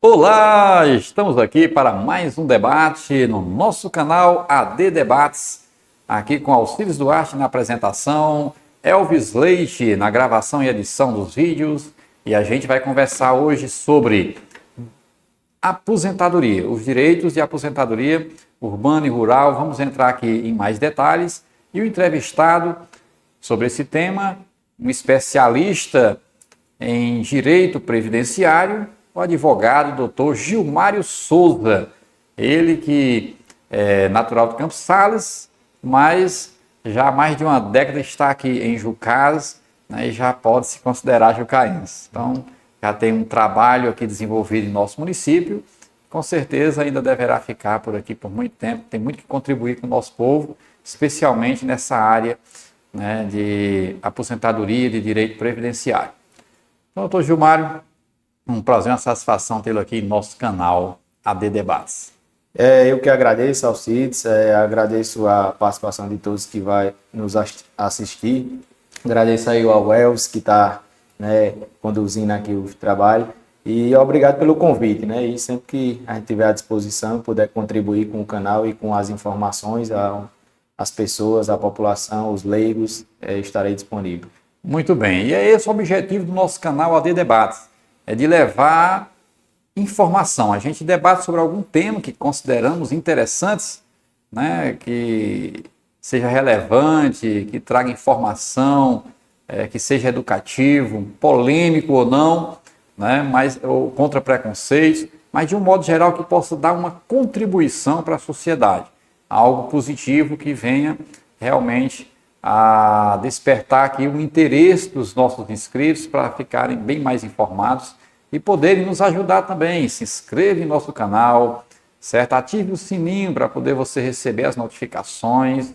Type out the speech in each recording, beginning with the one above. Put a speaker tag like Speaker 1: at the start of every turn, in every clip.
Speaker 1: Olá, estamos aqui para mais um debate no nosso canal AD Debates, aqui com Alcides Duarte na apresentação, Elvis Leite na gravação e edição dos vídeos, e a gente vai conversar hoje sobre aposentadoria, os direitos de aposentadoria urbana e rural. Vamos entrar aqui em mais detalhes, e o entrevistado sobre esse tema, um especialista em direito previdenciário, o advogado doutor Gilmário Souza, ele que é natural de Campos Sales, mas já há mais de uma década está aqui em Jucás, né, e já pode se considerar jucaense. Então, já tem um trabalho aqui desenvolvido em nosso município, com certeza ainda deverá ficar por aqui por muito tempo, tem muito que contribuir com o nosso povo, especialmente nessa área, né, de aposentadoria e de direito previdenciário. Então, doutor Gilmário, um prazer, uma satisfação tê-lo aqui em nosso canal AD Debates.
Speaker 2: Eu que agradeço, Alcides, agradeço a participação de todos que vai nos assistir. Agradeço aí ao Elvis que está, né, conduzindo aqui o trabalho. E obrigado pelo convite, né? E sempre que a gente tiver à disposição, puder contribuir com o canal e com as informações às pessoas, à população, os leigos, estarei disponível.
Speaker 1: Muito bem, e é esse o objetivo do nosso canal AD Debates, é de levar informação. A gente debate sobre algum tema que consideramos interessantes, né, que seja relevante, que traga informação, que seja educativo, polêmico ou não, né, ou contra preconceitos, mas de um modo geral que possa dar uma contribuição para a sociedade, algo positivo que venha realmente a despertar aqui o interesse dos nossos inscritos para ficarem bem mais informados e poderem nos ajudar também. Se inscreva em nosso canal, certo? Ative o sininho para poder você receber as notificações,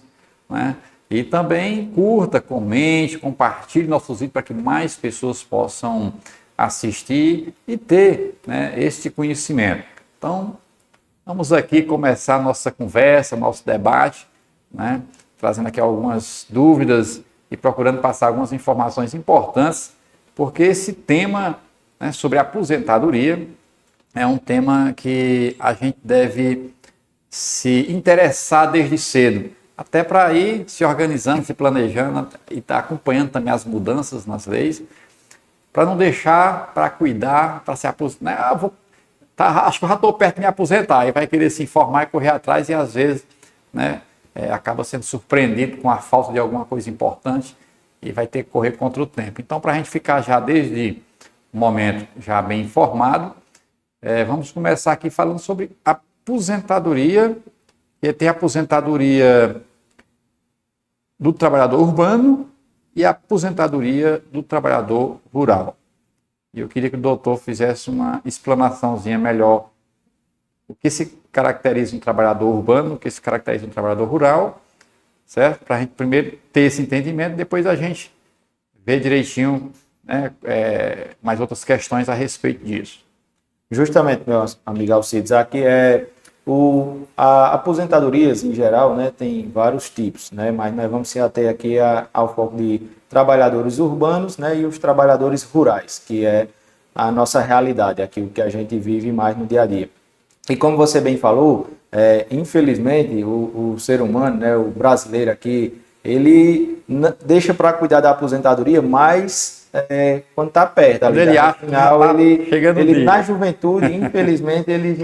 Speaker 1: né? E também curta, comente, compartilhe nossos vídeos para que mais pessoas possam assistir e ter, né, este conhecimento. Então, vamos aqui começar nossa conversa, nosso debate, né? Trazendo aqui algumas dúvidas e procurando passar algumas informações importantes, porque esse tema, né, sobre aposentadoria é um tema que a gente deve se interessar desde cedo, até para ir se organizando, se planejando e estar acompanhando também as mudanças nas leis, para não deixar para cuidar, para se aposentar. Acho que eu já estou perto de me aposentar, aí vai querer se informar e correr atrás e às vezes, né, acaba sendo surpreendido com a falta de alguma coisa importante e vai ter que correr contra o tempo. Então, para a gente ficar já desde o momento já bem informado, vamos começar aqui falando sobre aposentadoria, que tem a aposentadoria do trabalhador urbano e a aposentadoria do trabalhador rural. E eu queria que o doutor fizesse uma explanaçãozinha melhor o que se caracteriza um trabalhador urbano, o que se caracteriza um trabalhador rural, certo? Para a gente primeiro ter esse entendimento, depois a gente ver direitinho, né, mais outras questões a respeito disso.
Speaker 2: Justamente, meu amigo Alcides, aqui a aposentadorias em geral, né, tem vários tipos, né, mas nós vamos se ater aqui ao foco de trabalhadores urbanos, né, e os trabalhadores rurais, que é a nossa realidade, aquilo que a gente vive mais no dia a dia. E como você bem falou, infelizmente o ser humano, né, o brasileiro aqui, ele deixa para cuidar da aposentadoria, mas quando está perto, ali, no final, ele na juventude, infelizmente, ele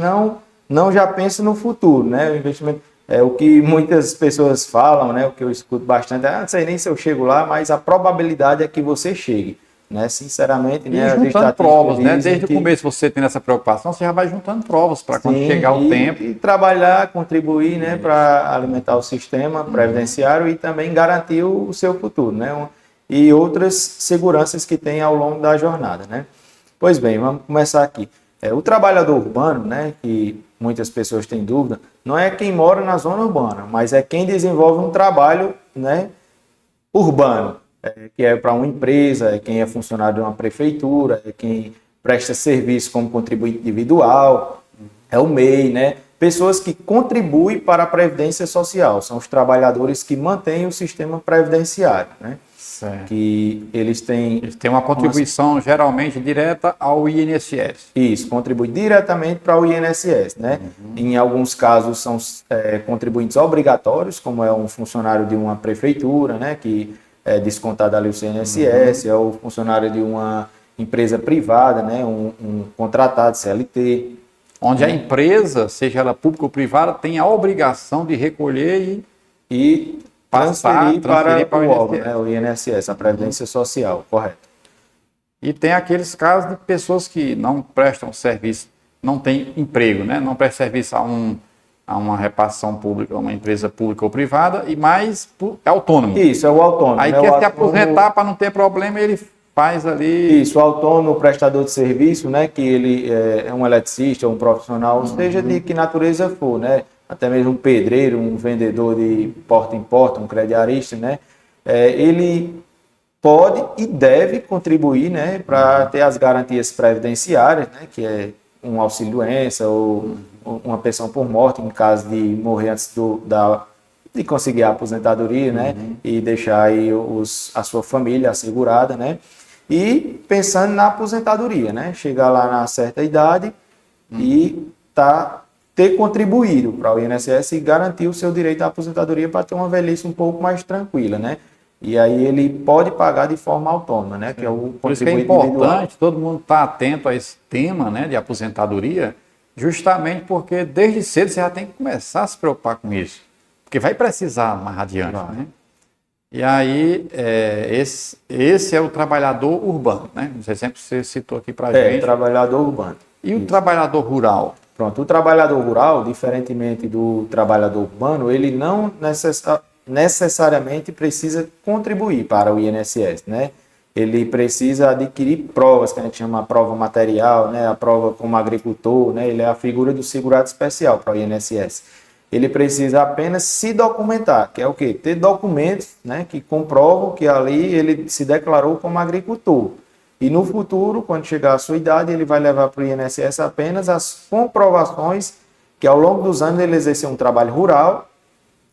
Speaker 2: não já pensa no futuro, né? O investimento o que muitas pessoas falam, né? O que eu escuto bastante, não sei nem se eu chego lá, mas a probabilidade é que você chegue. Né, sinceramente,
Speaker 1: e né, juntando provas, né? Desde o começo você tem essa preocupação, você já vai juntando provas para quando chegar o tempo.
Speaker 2: E trabalhar, contribuir, né, para alimentar o sistema previdenciário e também garantir o seu futuro, né? E outras seguranças que tem ao longo da jornada, né? Pois bem, vamos começar aqui. O trabalhador urbano, né, que muitas pessoas têm dúvida, não é quem mora na zona urbana, mas é quem desenvolve um trabalho, né, urbano. Que é para uma empresa, é quem é funcionário de uma prefeitura, é quem presta serviço como contribuinte individual, é o MEI, né? Pessoas que contribuem para a Previdência Social, são os trabalhadores que mantêm o sistema previdenciário, né?
Speaker 1: Certo.
Speaker 2: que eles têm...
Speaker 1: Eles têm uma contribuição geralmente direta ao INSS.
Speaker 2: Isso, contribui diretamente para o INSS, né? Em alguns casos são contribuintes obrigatórios, como é um funcionário de uma prefeitura, né? Que é descontado ali o CNSS, é o funcionário de uma empresa privada, né? Um contratado CLT.
Speaker 1: Onde a empresa, seja ela pública ou privada, tem a obrigação de recolher
Speaker 2: E
Speaker 1: Transferir
Speaker 2: para o
Speaker 1: INSS.
Speaker 2: órgão, né? O INSS, a Previdência Social, correto.
Speaker 1: E tem aqueles casos de pessoas que não prestam serviço, não têm emprego, né? Não prestam serviço a uma repartição pública, a uma empresa pública ou privada, e mais é autônomo.
Speaker 2: Isso, é o autônomo.
Speaker 1: Aí
Speaker 2: né?
Speaker 1: quer
Speaker 2: O
Speaker 1: se
Speaker 2: autônomo-
Speaker 1: aposentar para não ter problema, ele faz ali.
Speaker 2: Isso, o autônomo, o prestador de serviço, né? Que ele é um eletricista, um profissional, seja de que natureza for, né? Até mesmo um pedreiro, um vendedor de porta em porta, um crediarista, né? Ele pode e deve contribuir, né, para ter as garantias previdenciárias, né, que é um auxílio-doença ou uma pensão por morte em caso de morrer antes de conseguir a aposentadoria, né, e deixar aí a sua família assegurada, né, e pensando na aposentadoria, né, chegar lá na certa idade e ter contribuído para o INSS e garantir o seu direito à aposentadoria para ter uma velhice um pouco mais tranquila, né? E aí ele pode pagar de forma autônoma, né? Que é o
Speaker 1: Por isso que é
Speaker 2: contribuinte individual.
Speaker 1: importante todo mundo estar atento a esse tema, né, de aposentadoria, justamente porque desde cedo você já tem que começar a se preocupar com isso, porque vai precisar mais adiante, né? E aí, esse é o trabalhador urbano, né? Você sempre citou aqui para a gente.
Speaker 2: Trabalhador urbano.
Speaker 1: E o trabalhador rural?
Speaker 2: Pronto, o trabalhador rural, diferentemente do trabalhador urbano, ele não necessariamente precisa contribuir para o INSS, né? Ele precisa adquirir provas, que a gente chama a prova material, né? A prova como agricultor, né? Ele é a figura do segurado especial para o INSS. Ele precisa apenas se documentar, que é o quê? Ter documentos, né, que comprovam que ali ele se declarou como agricultor. E no futuro, quando chegar à sua idade, ele vai levar para o INSS apenas as comprovações que ao longo dos anos ele exerceu um trabalho rural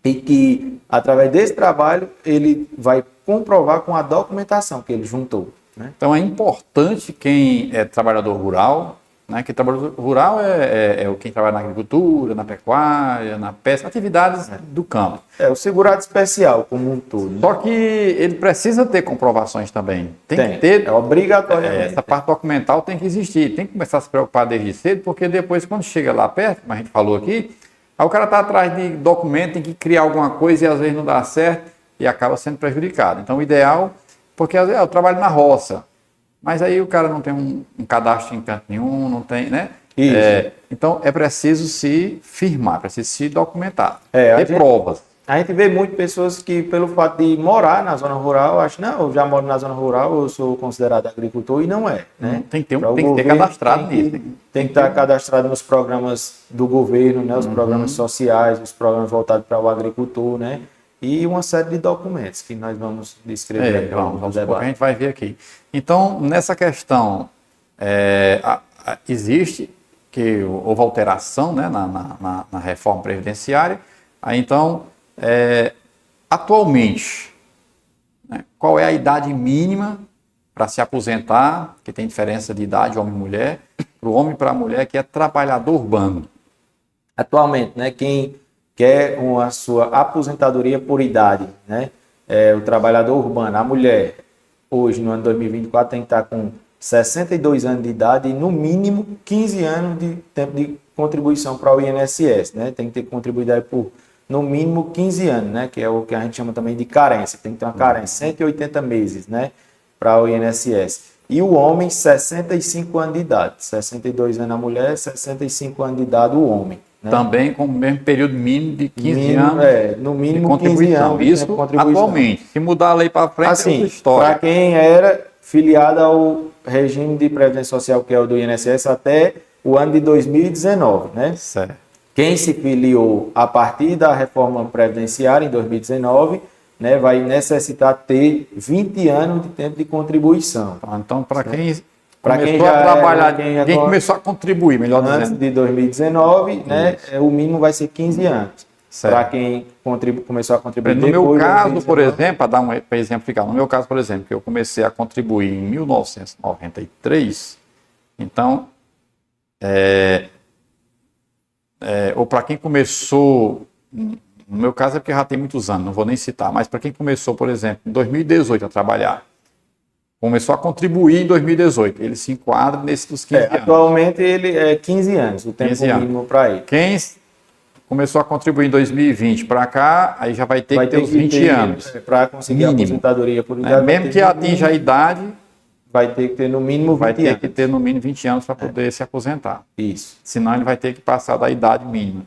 Speaker 2: e que, através desse trabalho, ele vai comprovar com a documentação que ele juntou, né?
Speaker 1: Então é importante quem é trabalhador rural, né? Que trabalhador rural é quem trabalha na agricultura, na pecuária, na pesca, atividades do campo.
Speaker 2: É o segurado especial como um todo, né?
Speaker 1: Só que ele precisa ter comprovações também. Tem que ter.
Speaker 2: É obrigatoriamente.
Speaker 1: Essa parte documental tem que existir. Tem que começar a se preocupar desde cedo, porque depois, quando chega lá perto, como a gente falou aqui, aí o cara está atrás de documento, tem que criar alguma coisa e às vezes não dá certo e acaba sendo prejudicado. Então, o ideal, porque às vezes eu trabalho na roça, mas aí o cara não tem um cadastro em canto nenhum, não tem, né?
Speaker 2: Isso.
Speaker 1: Então, é preciso se firmar, preciso se documentar,
Speaker 2: a
Speaker 1: ter
Speaker 2: gente-
Speaker 1: provas.
Speaker 2: A gente vê muito pessoas que, pelo fato de morar na zona rural, acham, não, eu já moro na zona rural, eu sou considerado agricultor, e não é, né?
Speaker 1: Tem que ter,
Speaker 2: Para o
Speaker 1: tem que ter
Speaker 2: governo,
Speaker 1: cadastrado nisso.
Speaker 2: Tem que estar cadastrado nos programas do governo, né? Os programas sociais, os programas voltados para o agricultor, né? E uma série de documentos que nós vamos descrever aqui ao longo do
Speaker 1: Vamos supor que a
Speaker 2: debate.
Speaker 1: gente vai ver aqui. Então, nessa questão, existe que houve alteração, né, na reforma previdenciária. Aí, então, atualmente, né, qual é a idade mínima para se aposentar, que tem diferença de idade homem e mulher, para o homem e para a mulher que é trabalhador urbano?
Speaker 2: Atualmente, né, quem quer a sua aposentadoria por idade, né, o trabalhador urbano, a mulher, hoje no ano 2024 tem que estar com 62 anos de idade e no mínimo 15 anos de tempo de contribuição para o INSS, né, tem que ter contribuído aí por no mínimo 15 anos, né, que é o que a gente chama também de carência, tem que ter uma carência, 180 meses, né, para o INSS. E o homem, 65 anos de idade, 62 anos a mulher, 65 anos de idade o homem. Né?
Speaker 1: Também com o mesmo período mínimo de 15 anos
Speaker 2: no
Speaker 1: de
Speaker 2: mínimo 15
Speaker 1: contribuição.
Speaker 2: anos.
Speaker 1: Isso atualmente. Se mudar a lei para frente, é
Speaker 2: assim,
Speaker 1: outra história.
Speaker 2: para quem era filiado ao regime de previdência social, que é o do INSS, até o ano de 2019, né?
Speaker 1: Certo.
Speaker 2: Quem se filiou a partir da reforma previdenciária em 2019, né, vai necessitar ter 20 anos de tempo de contribuição.
Speaker 1: Então, para quem
Speaker 2: Para
Speaker 1: começou
Speaker 2: quem já
Speaker 1: a trabalhar,
Speaker 2: quem
Speaker 1: quem começou a contribuir, melhor
Speaker 2: antes
Speaker 1: dizendo.
Speaker 2: de 2019, né, o mínimo vai ser 15 anos.
Speaker 1: Certo.
Speaker 2: Para quem começou a contribuir
Speaker 1: No meu
Speaker 2: depois de
Speaker 1: caso,
Speaker 2: 2019.
Speaker 1: por exemplo, para exemplificar, no meu caso, por exemplo, que eu comecei a contribuir em 1993, então, ou para quem começou, no meu caso é porque já tem muitos anos, não vou nem citar, mas para quem começou, por exemplo, em 2018 a trabalhar, começou a contribuir em 2018, ele se enquadra nesse dos 15 anos.
Speaker 2: Atualmente ele é 15 anos, o tempo
Speaker 1: 15 anos.
Speaker 2: mínimo para ele.
Speaker 1: Quem começou a contribuir em 2020 para cá, aí já vai ter que ter os 20 anos.
Speaker 2: Para conseguir a
Speaker 1: Mínimo.
Speaker 2: aposentadoria por idade.
Speaker 1: Mesmo que atinja a idade,
Speaker 2: vai ter que ter no mínimo 20
Speaker 1: vai ter
Speaker 2: anos.
Speaker 1: que ter no mínimo 20 anos para poder se aposentar.
Speaker 2: Isso.
Speaker 1: Senão ele vai ter que passar da idade mínima.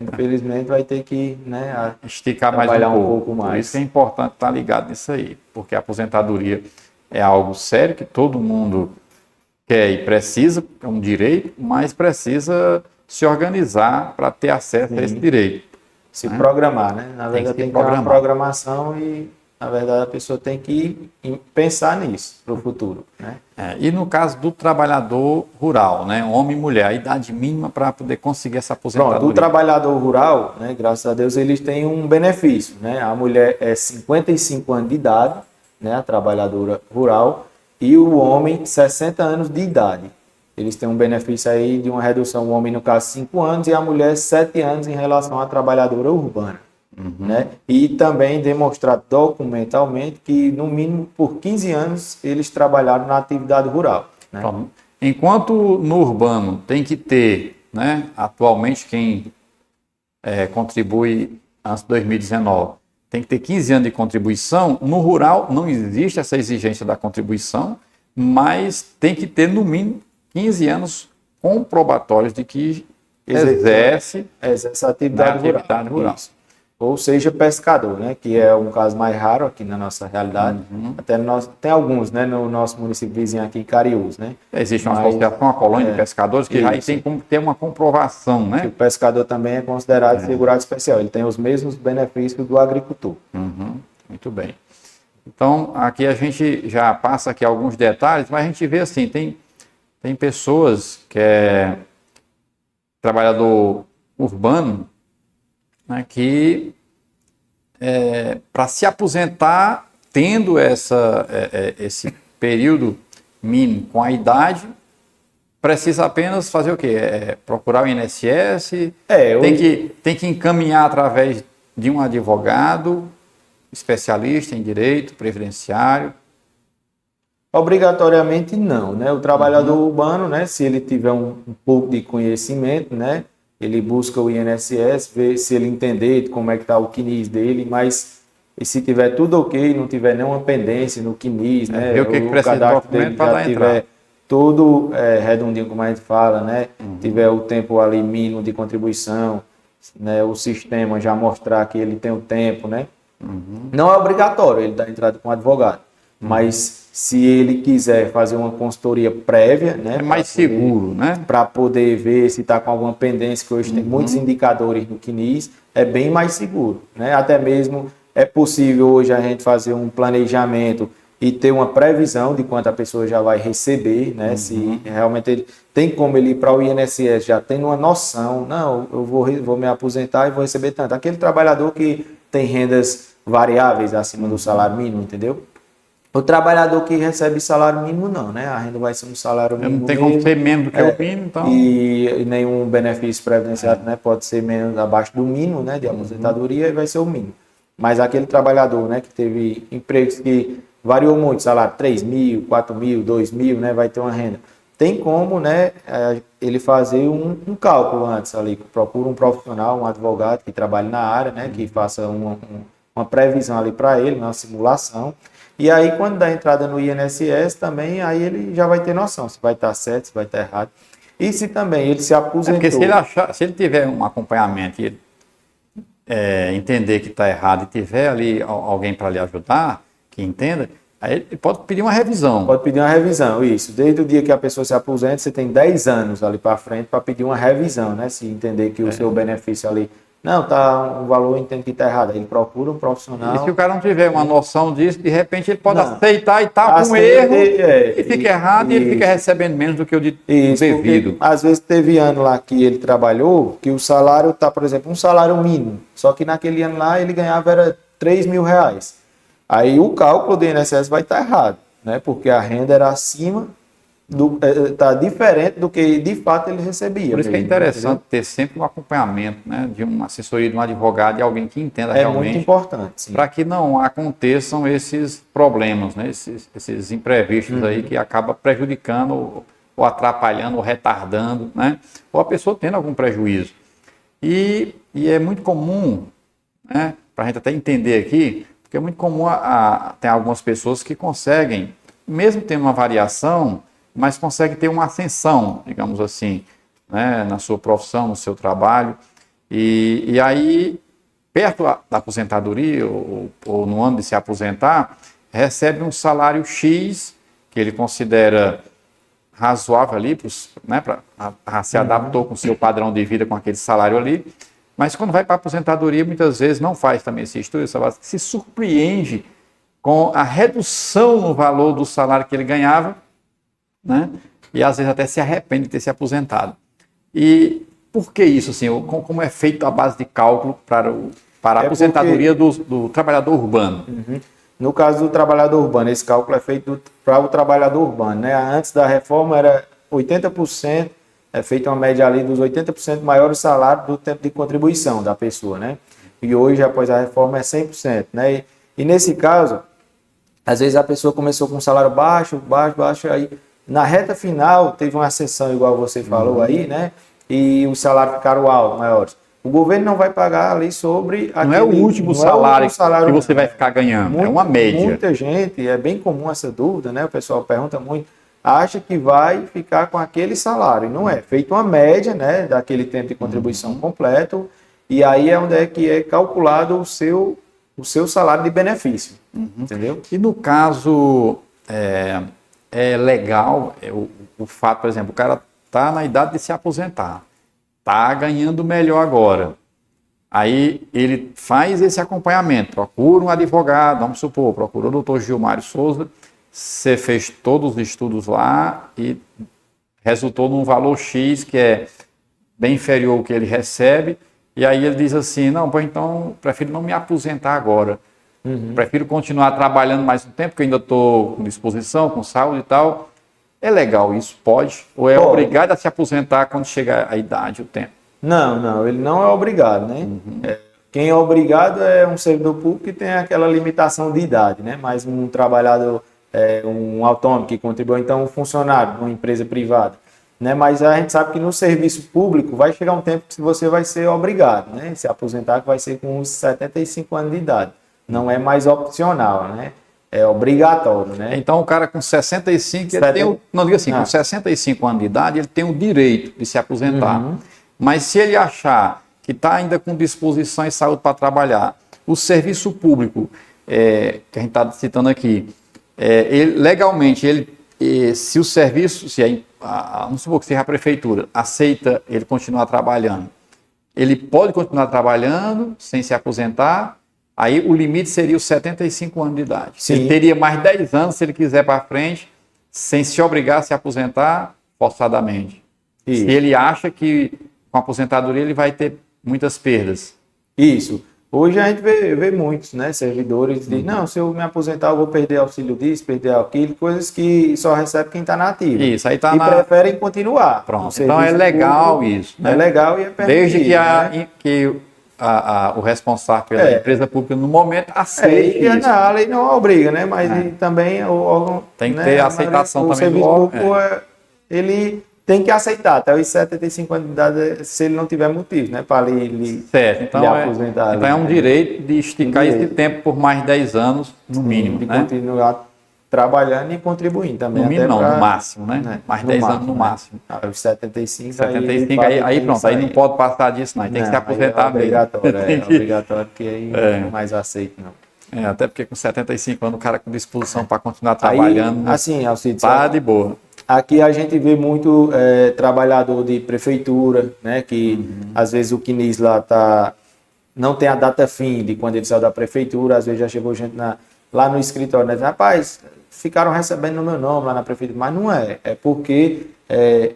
Speaker 2: Infelizmente vai ter que, né,
Speaker 1: esticar mais
Speaker 2: trabalhar
Speaker 1: um
Speaker 2: um
Speaker 1: pouco.
Speaker 2: pouco mais.
Speaker 1: Por isso que é importante estar ligado nisso aí, porque a aposentadoria é algo sério que todo mundo quer e precisa, é um direito, mas precisa se organizar para ter acesso a esse direito.
Speaker 2: Se programar, né? Na verdade tem que ter uma
Speaker 1: programar.
Speaker 2: programação e, na verdade, a pessoa tem que pensar nisso para o futuro, né?
Speaker 1: E no caso do trabalhador rural, né, homem e mulher, a idade mínima para poder conseguir essa aposentadoria.
Speaker 2: Pronto, o trabalhador rural, né, graças a Deus, eles têm um benefício, né? A mulher é 55 anos de idade, né, a trabalhadora rural, e o homem 60 anos de idade. Eles têm um benefício aí de uma redução, o homem no caso 5 anos e a mulher 7 anos em relação à trabalhadora urbana. Né? E também demonstrar documentalmente que no mínimo por 15 anos eles trabalharam na atividade rural. Né?
Speaker 1: Então, enquanto no urbano tem que ter, né, atualmente quem contribui antes de 2019, tem que ter 15 anos de contribuição, no rural não existe essa exigência da contribuição, mas tem que ter no mínimo 15 anos comprobatórios de que exerce
Speaker 2: essa atividade rural. Isso. Ou seja, pescador, né? Que é um caso mais raro aqui na nossa realidade. Até tem alguns, né? No nosso município vizinho aqui, Cariús, né?
Speaker 1: Existe uma associação, uma colônia de pescadores que aí tem como ter uma comprovação, né?
Speaker 2: Que o pescador também é considerado segurado especial. Ele tem os mesmos benefícios do agricultor.
Speaker 1: Muito bem. Então, aqui a gente já passa aqui alguns detalhes, mas a gente vê assim, tem pessoas que é trabalhador urbano, né, que para se aposentar, tendo esse período mínimo com a idade, precisa apenas fazer o quê? Procurar o INSS, tem que encaminhar através de um advogado, especialista em direito previdenciário.
Speaker 2: Obrigatoriamente não, né? O trabalhador urbano, né, se ele tiver um pouco de conhecimento, né, ele busca o INSS, vê se ele entender como é que está o CNIS dele, mas se tiver tudo ok, não tiver nenhuma pendência no CNIS, né,
Speaker 1: ver o que precisa de documento para dar entrada.
Speaker 2: Tudo redondinho, como a gente fala, né, tiver o tempo ali mínimo de contribuição, né, o sistema já mostrar que ele tem o tempo, né, não é obrigatório ele dar entrada com um advogado, mas se ele quiser fazer uma consultoria prévia, né,
Speaker 1: é mais seguro, né?
Speaker 2: Para poder ver se está com alguma pendência, que hoje tem muitos indicadores no CNIS, é bem mais seguro, né? Até mesmo é possível hoje a gente fazer um planejamento e ter uma previsão de quanto a pessoa já vai receber, né? Se realmente ele tem como ele ir para o INSS já tendo uma noção, não, eu vou me aposentar e vou receber tanto. Aquele trabalhador que tem rendas variáveis acima do salário mínimo, entendeu? O trabalhador que recebe salário mínimo não, né? A renda vai ser um salário mínimo.
Speaker 1: Não tem como ser menos do que o mínimo, então.
Speaker 2: E nenhum benefício previdenciário, né? Pode ser menos abaixo do mínimo, né? De aposentadoria e vai ser o mínimo. Mas aquele trabalhador, né? Que teve empregos que variou muito, salário 3 mil, 4 mil, 2 mil, né? Vai ter uma renda. Tem como, né? Ele fazer um cálculo antes ali. Procura um profissional, um advogado que trabalhe na área, né? Que faça uma previsão ali para ele, uma simulação. E aí, quando dá entrada no INSS, também, aí ele já vai ter noção se vai estar certo, se vai estar errado. E se também ele se aposentou...
Speaker 1: Porque se ele tiver um acompanhamento e ele entender que está errado e tiver ali alguém para lhe ajudar, que entenda, aí ele pode pedir uma revisão.
Speaker 2: Pode pedir uma revisão, isso. Desde o dia que a pessoa se aposenta, você tem 10 anos ali para frente para pedir uma revisão, né? Se entender que o seu benefício ali não, tá um valor, entendo que está errado. Aí ele procura um
Speaker 1: E
Speaker 2: profissional.
Speaker 1: se o cara não tiver uma noção disso, de repente ele pode
Speaker 2: Não.
Speaker 1: aceitar e estar com
Speaker 2: Aceita,
Speaker 1: erro, e fica errado, e ele fica recebendo menos do que o
Speaker 2: Isso,
Speaker 1: devido.
Speaker 2: porque às vezes teve ano lá que ele trabalhou, que o salário tá, por exemplo, um salário mínimo. Só que naquele ano lá ele ganhava era R$ 3.000. Aí o cálculo do INSS vai estar errado, né? Porque a renda era acima tá diferente do que de fato ele recebia.
Speaker 1: Por isso que é
Speaker 2: mesmo,
Speaker 1: interessante
Speaker 2: entendeu?
Speaker 1: ter sempre um acompanhamento, né, de uma assessoria de um advogado e alguém que entenda
Speaker 2: É muito
Speaker 1: realmente,
Speaker 2: importante, sim.
Speaker 1: para que não aconteçam esses problemas, né, esses imprevistos aí que acabam prejudicando ou atrapalhando ou retardando, né, ou a pessoa tendo algum prejuízo. E é muito comum, né, para a gente até entender aqui, porque é muito comum tem algumas pessoas que conseguem, mesmo tendo uma variação, mas conseguem ter uma ascensão, digamos assim, né, na sua profissão, no seu trabalho. E aí, perto da aposentadoria, ou no ano de se aposentar, recebe um salário X, que ele considera razoável ali, né, se adaptou com o seu padrão de vida com aquele salário ali, mas quando vai para a aposentadoria, muitas vezes não faz também esse estudo, se surpreende com a redução no valor do salário que ele ganhava, né? E às vezes até se arrepende de ter se aposentado. E por que isso, assim? Como é feito a base de cálculo para a aposentadoria do trabalhador urbano?
Speaker 2: No caso do trabalhador urbano, esse cálculo é feito para o trabalhador urbano, né? Antes da reforma era 80%, é feita uma média ali dos 80% maior salário do tempo de contribuição da pessoa, né? E hoje, após a reforma, é 100%, né? E nesse caso, às vezes a pessoa começou com um salário baixo, aí na reta final teve uma ascensão, igual você falou aí, né? E os salários ficaram altos, maiores. O governo não vai pagar ali sobre
Speaker 1: Não é o último salário que você vai ficar ganhando, é uma média.
Speaker 2: Muita gente, é bem comum essa dúvida, né? O pessoal pergunta muito, acha que vai ficar com aquele salário. E não é. Feita uma média, né? Daquele tempo de contribuição completo, e aí é onde é que é calculado o seu salário de benefício. Entendeu?
Speaker 1: E no caso, é legal o fato, por exemplo, o cara está na idade de se aposentar, está ganhando melhor agora. Aí ele faz esse acompanhamento, procura um advogado, vamos supor, procurou o doutor Gilmário Souza, você fez todos os estudos lá e resultou num valor X que é bem inferior ao que ele recebe, e aí ele diz assim, não, pois então prefiro não me aposentar agora. Prefiro continuar trabalhando mais um tempo, porque eu ainda estou com disposição, com saúde e tal. É legal isso? Pode? Ou é obrigado a se aposentar quando chegar a idade, o tempo?
Speaker 2: Não, ele não é obrigado, né? Quem é obrigado é um servidor público que tem aquela limitação de idade, né? Mas um trabalhador, um autônomo que contribui, então um funcionário de uma empresa privada, né? Mas a gente sabe que no serviço público vai chegar um tempo que você vai ser obrigado, né? Se aposentar, que vai ser com uns 75 anos de idade. Não é mais opcional, né? É obrigatório, né?
Speaker 1: Então, o cara com 65, ele tem não diga assim, com 65 anos de idade, ele tem o direito de se aposentar. Mas se ele achar que está ainda com disposição e saúde para trabalhar, o serviço público, que a gente está citando aqui, legalmente, se o serviço, vamos supor que seja a prefeitura, aceita ele continuar trabalhando, ele pode continuar trabalhando sem se aposentar. Aí o limite seria os 75 anos de idade.
Speaker 2: Sim.
Speaker 1: Ele teria mais 10 anos se ele quiser para frente, sem se obrigar a se aposentar forçadamente.
Speaker 2: Isso.
Speaker 1: Se ele acha que com a aposentadoria ele vai ter muitas perdas.
Speaker 2: Isso. Hoje a gente vê muitos, né, servidores que dizem, não, se eu me aposentar eu vou perder auxílio disso, perder aquilo, coisas que só recebe quem está na ativa.
Speaker 1: Isso, aí está
Speaker 2: e preferem continuar.
Speaker 1: Pronto, então é legal
Speaker 2: público,
Speaker 1: isso. Né?
Speaker 2: É legal e é permitido.
Speaker 1: Desde que,
Speaker 2: né?
Speaker 1: que o responsável pela empresa pública no momento aceite isso.
Speaker 2: A lei não obriga, né? Mas também o órgão...
Speaker 1: Tem que ter aceitação também do
Speaker 2: órgão. O serviço público, ele tem que aceitar até os 75 anos de idade, se ele não tiver motivo, né? Para lhe aposentar.
Speaker 1: Então é um direito de esticar esse tempo por mais 10 anos, no mínimo.
Speaker 2: De
Speaker 1: né?
Speaker 2: continuar trabalhando e contribuindo também.
Speaker 1: No mínimo não, no máximo, né? Mais 10 anos no máximo.
Speaker 2: Os 75,
Speaker 1: 75 aí pronto, aí não pode passar disso não, tem que se aposentar mesmo.
Speaker 2: É obrigatório, porque aí não é mais aceito não.
Speaker 1: Até porque com 75 anos o cara com disposição para continuar trabalhando,
Speaker 2: aí, assim, Alcides,
Speaker 1: tá de boa.
Speaker 2: Aqui a gente vê muito trabalhador de prefeitura, né? Que às vezes o CNIS lá não tem a data fim de quando ele saiu da prefeitura. Às vezes já chegou gente lá no escritório, né? Rapaz, ficaram recebendo no meu nome lá na prefeitura, mas não é. É porque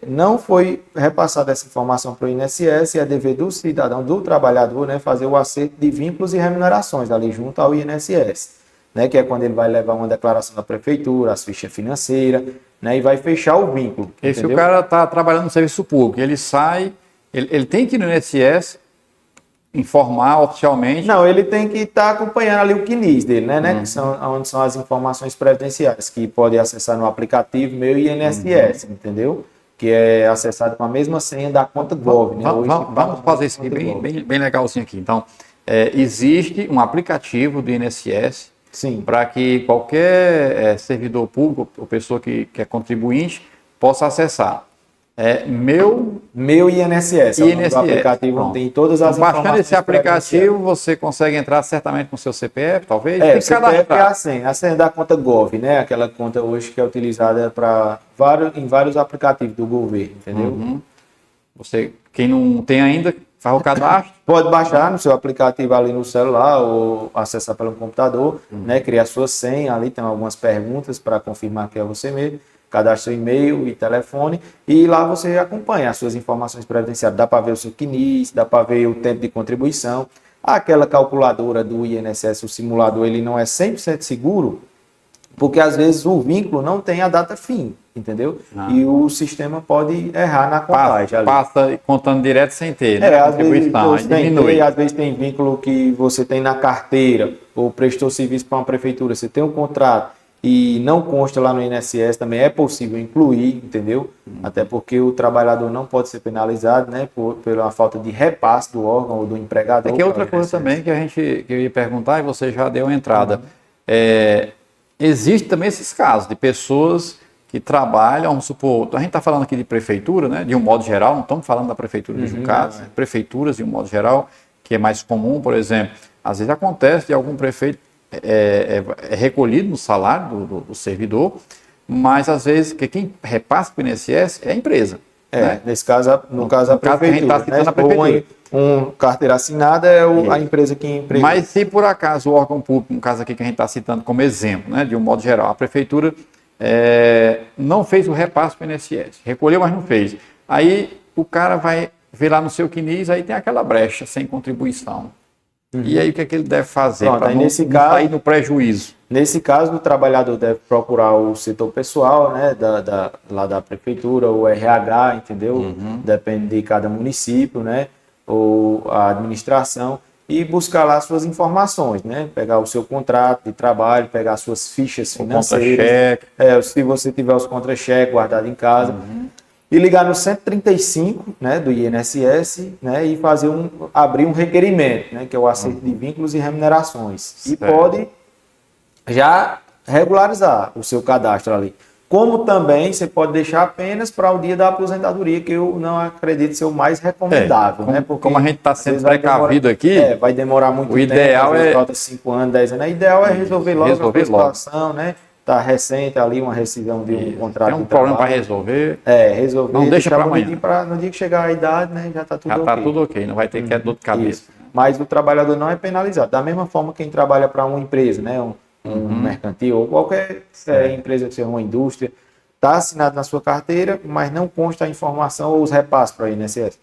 Speaker 2: não foi repassada essa informação para o INSS e é dever do cidadão, do trabalhador, né, fazer o acerto de vínculos e remunerações ali junto ao INSS, né, que é quando ele vai levar uma declaração da prefeitura, as fichas financeiras, né, e vai fechar o vínculo.
Speaker 1: E se o cara está trabalhando no serviço público, ele sai, ele tem que ir no INSS informar oficialmente.
Speaker 2: Não, ele tem que estar acompanhando ali o CNIS dele, né, que são onde são as informações previdenciárias, que pode acessar no aplicativo Meu INSS, entendeu? Que é acessado com a mesma senha da conta Gov. Né?
Speaker 1: Vamos fazer isso aqui bem legalzinho aqui. Então, existe um aplicativo do INSS para que qualquer servidor público ou pessoa que é contribuinte possa acessar. Meu INSS,
Speaker 2: o aplicativo onde tem todas as informações.
Speaker 1: Baixando esse aplicativo, você consegue entrar certamente com o seu CPF, talvez?
Speaker 2: O CPF é a senha da conta Gov, né? Aquela conta hoje que é utilizada em vários aplicativos do governo, entendeu?
Speaker 1: Quem não tem ainda, faz o cadastro.
Speaker 2: Pode baixar no seu aplicativo ali no celular ou acessar pelo computador, né? Criar sua senha, ali tem algumas perguntas para confirmar que é você mesmo. Cadastre seu e-mail e telefone e lá você acompanha as suas informações previdenciárias. Dá para ver o seu CNIS, dá para ver o tempo de contribuição. Aquela calculadora do INSS, o simulador, ele não é 100% seguro, porque às vezes o vínculo não tem a data fim, entendeu? E o sistema pode errar na contagem.
Speaker 1: Passa contando direto sem ter, né?
Speaker 2: Às vezes diminui. Às vezes tem vínculo que você tem na carteira ou prestou serviço para uma prefeitura, você tem um contrato e não consta lá no INSS, também é possível incluir, entendeu? Até porque o trabalhador não pode ser penalizado, né, pela falta de repasse do órgão ou do empregador.
Speaker 1: Aqui é outra coisa também que eu ia perguntar e você já deu a entrada. Existe também esses casos de pessoas que trabalham, vamos supor, a gente está falando aqui de prefeitura, né, de um modo geral, não estamos falando da prefeitura de Jucá, prefeituras de um modo geral, que é mais comum, por exemplo, às vezes acontece de algum prefeito é recolhido no salário do servidor, mas às vezes quem repassa para o INSS é a empresa. Né?
Speaker 2: Nesse caso, no caso a prefeitura,
Speaker 1: a prefeitura.
Speaker 2: Um carteira assinada é a empresa que emprega.
Speaker 1: Mas se por acaso o órgão público, no caso aqui que a gente está citando como exemplo, né, de um modo geral, a prefeitura não fez o repasse para o INSS, recolheu, mas não fez. Aí o cara vai ver lá no seu CNIS, aí tem aquela brecha sem contribuição. E aí o que é que ele deve fazer para não sair no prejuízo?
Speaker 2: Nesse caso, o trabalhador deve procurar o setor pessoal, né, lá da prefeitura, o RH, entendeu? Depende de cada município, né, ou a administração, e buscar lá suas informações, né? Pegar o seu contrato de trabalho, pegar suas fichas financeiras. Se você tiver os contra-cheques guardados em casa. E ligar no 135, né, do INSS, né, e abrir um requerimento, né, que é o acerto de vínculos e remunerações. E pode já regularizar o seu cadastro ali. Como também você pode deixar apenas para o dia da aposentadoria, que eu não acredito ser o mais recomendável. Né, porque
Speaker 1: como a gente está sendo precavido aqui,
Speaker 2: vai demorar muito tempo,
Speaker 1: ideal
Speaker 2: falta 5 anos, 10 anos. O ideal é resolver logo a situação, né? Está recente ali uma rescisão de um contrato.
Speaker 1: Tem um problema para resolver.
Speaker 2: Resolver.
Speaker 1: Não deixa para amanhã.
Speaker 2: No dia que chegar a idade, né, já está tudo ok.
Speaker 1: Já está tudo ok, não vai ter dor de cabeça.
Speaker 2: Isso. Mas o trabalhador não é penalizado. Da mesma forma quem trabalha para uma empresa, né, um mercantil ou qualquer empresa que seja uma indústria, está assinado na sua carteira, mas não consta a informação ou os repasses para o INSS.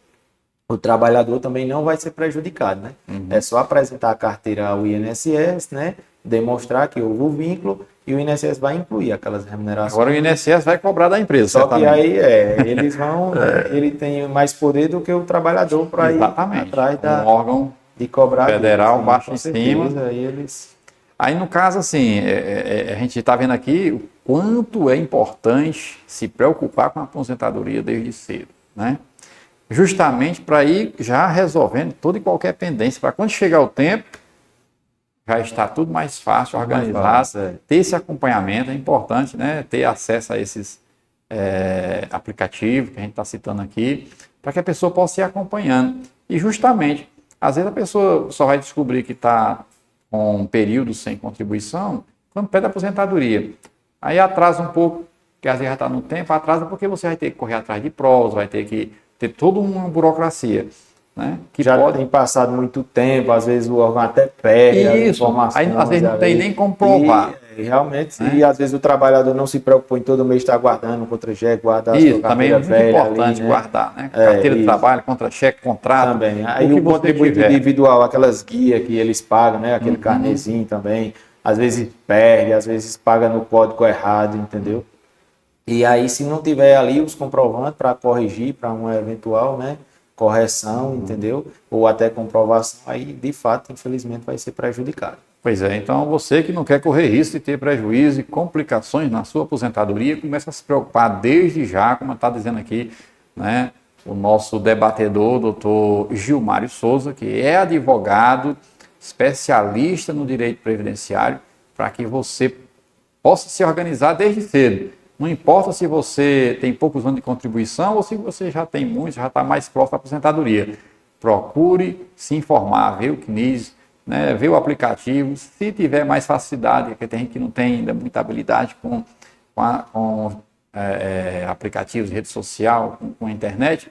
Speaker 2: O trabalhador também não vai ser prejudicado, né? É só apresentar a carteira ao INSS, né, demonstrar que houve o vínculo e o INSS vai incluir aquelas remunerações.
Speaker 1: Agora o INSS vai cobrar da empresa.
Speaker 2: Só que aí eles vão, ele tem mais poder do que o trabalhor para ir atrás
Speaker 1: um órgão
Speaker 2: de cobrar
Speaker 1: federal baixo em cima.
Speaker 2: Aí
Speaker 1: no caso assim, a gente está vendo aqui o quanto é importante se preocupar com a aposentadoria desde cedo, né? Justamente para ir já resolvendo toda e qualquer pendência, para quando chegar o tempo já está tudo mais fácil, organizado, ter esse acompanhamento é importante, né? Ter acesso a esses aplicativos que a gente está citando aqui, para que a pessoa possa ir acompanhando. E justamente, às vezes a pessoa só vai descobrir que está com um período sem contribuição quando pede aposentadoria. Aí atrasa um pouco, que às vezes já está no tempo, atrasa porque você vai ter que correr atrás de provas, vai ter que ter toda uma burocracia. né? Que
Speaker 2: já
Speaker 1: pode...
Speaker 2: tem passado muito tempo, às vezes o órgão até perde as
Speaker 1: Isso,
Speaker 2: informações.
Speaker 1: aí, às vezes não tem nem como provar.
Speaker 2: Realmente,
Speaker 1: né?
Speaker 2: e às vezes o trabalhador não se preocupou em todo mês estar guardando um contra-cheque, guardar a
Speaker 1: Isso,
Speaker 2: sua
Speaker 1: também é
Speaker 2: carteira
Speaker 1: muito
Speaker 2: velha
Speaker 1: importante
Speaker 2: ali, né?
Speaker 1: guardar, né? Carteira de
Speaker 2: Isso.
Speaker 1: trabalho, contra-cheque, contrato,
Speaker 2: Também. Aí
Speaker 1: o que
Speaker 2: o
Speaker 1: você
Speaker 2: contribuinte
Speaker 1: tiver.
Speaker 2: individual, aquelas guias que eles pagam, né? Aquele carnezinho também, às vezes perde, às vezes paga no código errado, entendeu? E aí, se não tiver ali os comprovantes para corrigir para uma eventual, né, correção, entendeu? Ou até comprovação, aí de fato, infelizmente, vai ser prejudicado.
Speaker 1: Pois é, então você que não quer correr risco de ter prejuízo e complicações na sua aposentadoria, começa a se preocupar desde já, como está dizendo aqui, né, o nosso debatedor, doutor Gilmário Souza, que é advogado, especialista no direito previdenciário, para que você possa se organizar desde cedo. Não importa se você tem poucos anos de contribuição ou se você já tem muitos, já está mais próximo da aposentadoria. Procure se informar, ver o CNIS, né, ver o aplicativo. Se tiver mais facilidade, porque tem gente que não tem ainda muita habilidade com aplicativos de rede social, com a internet,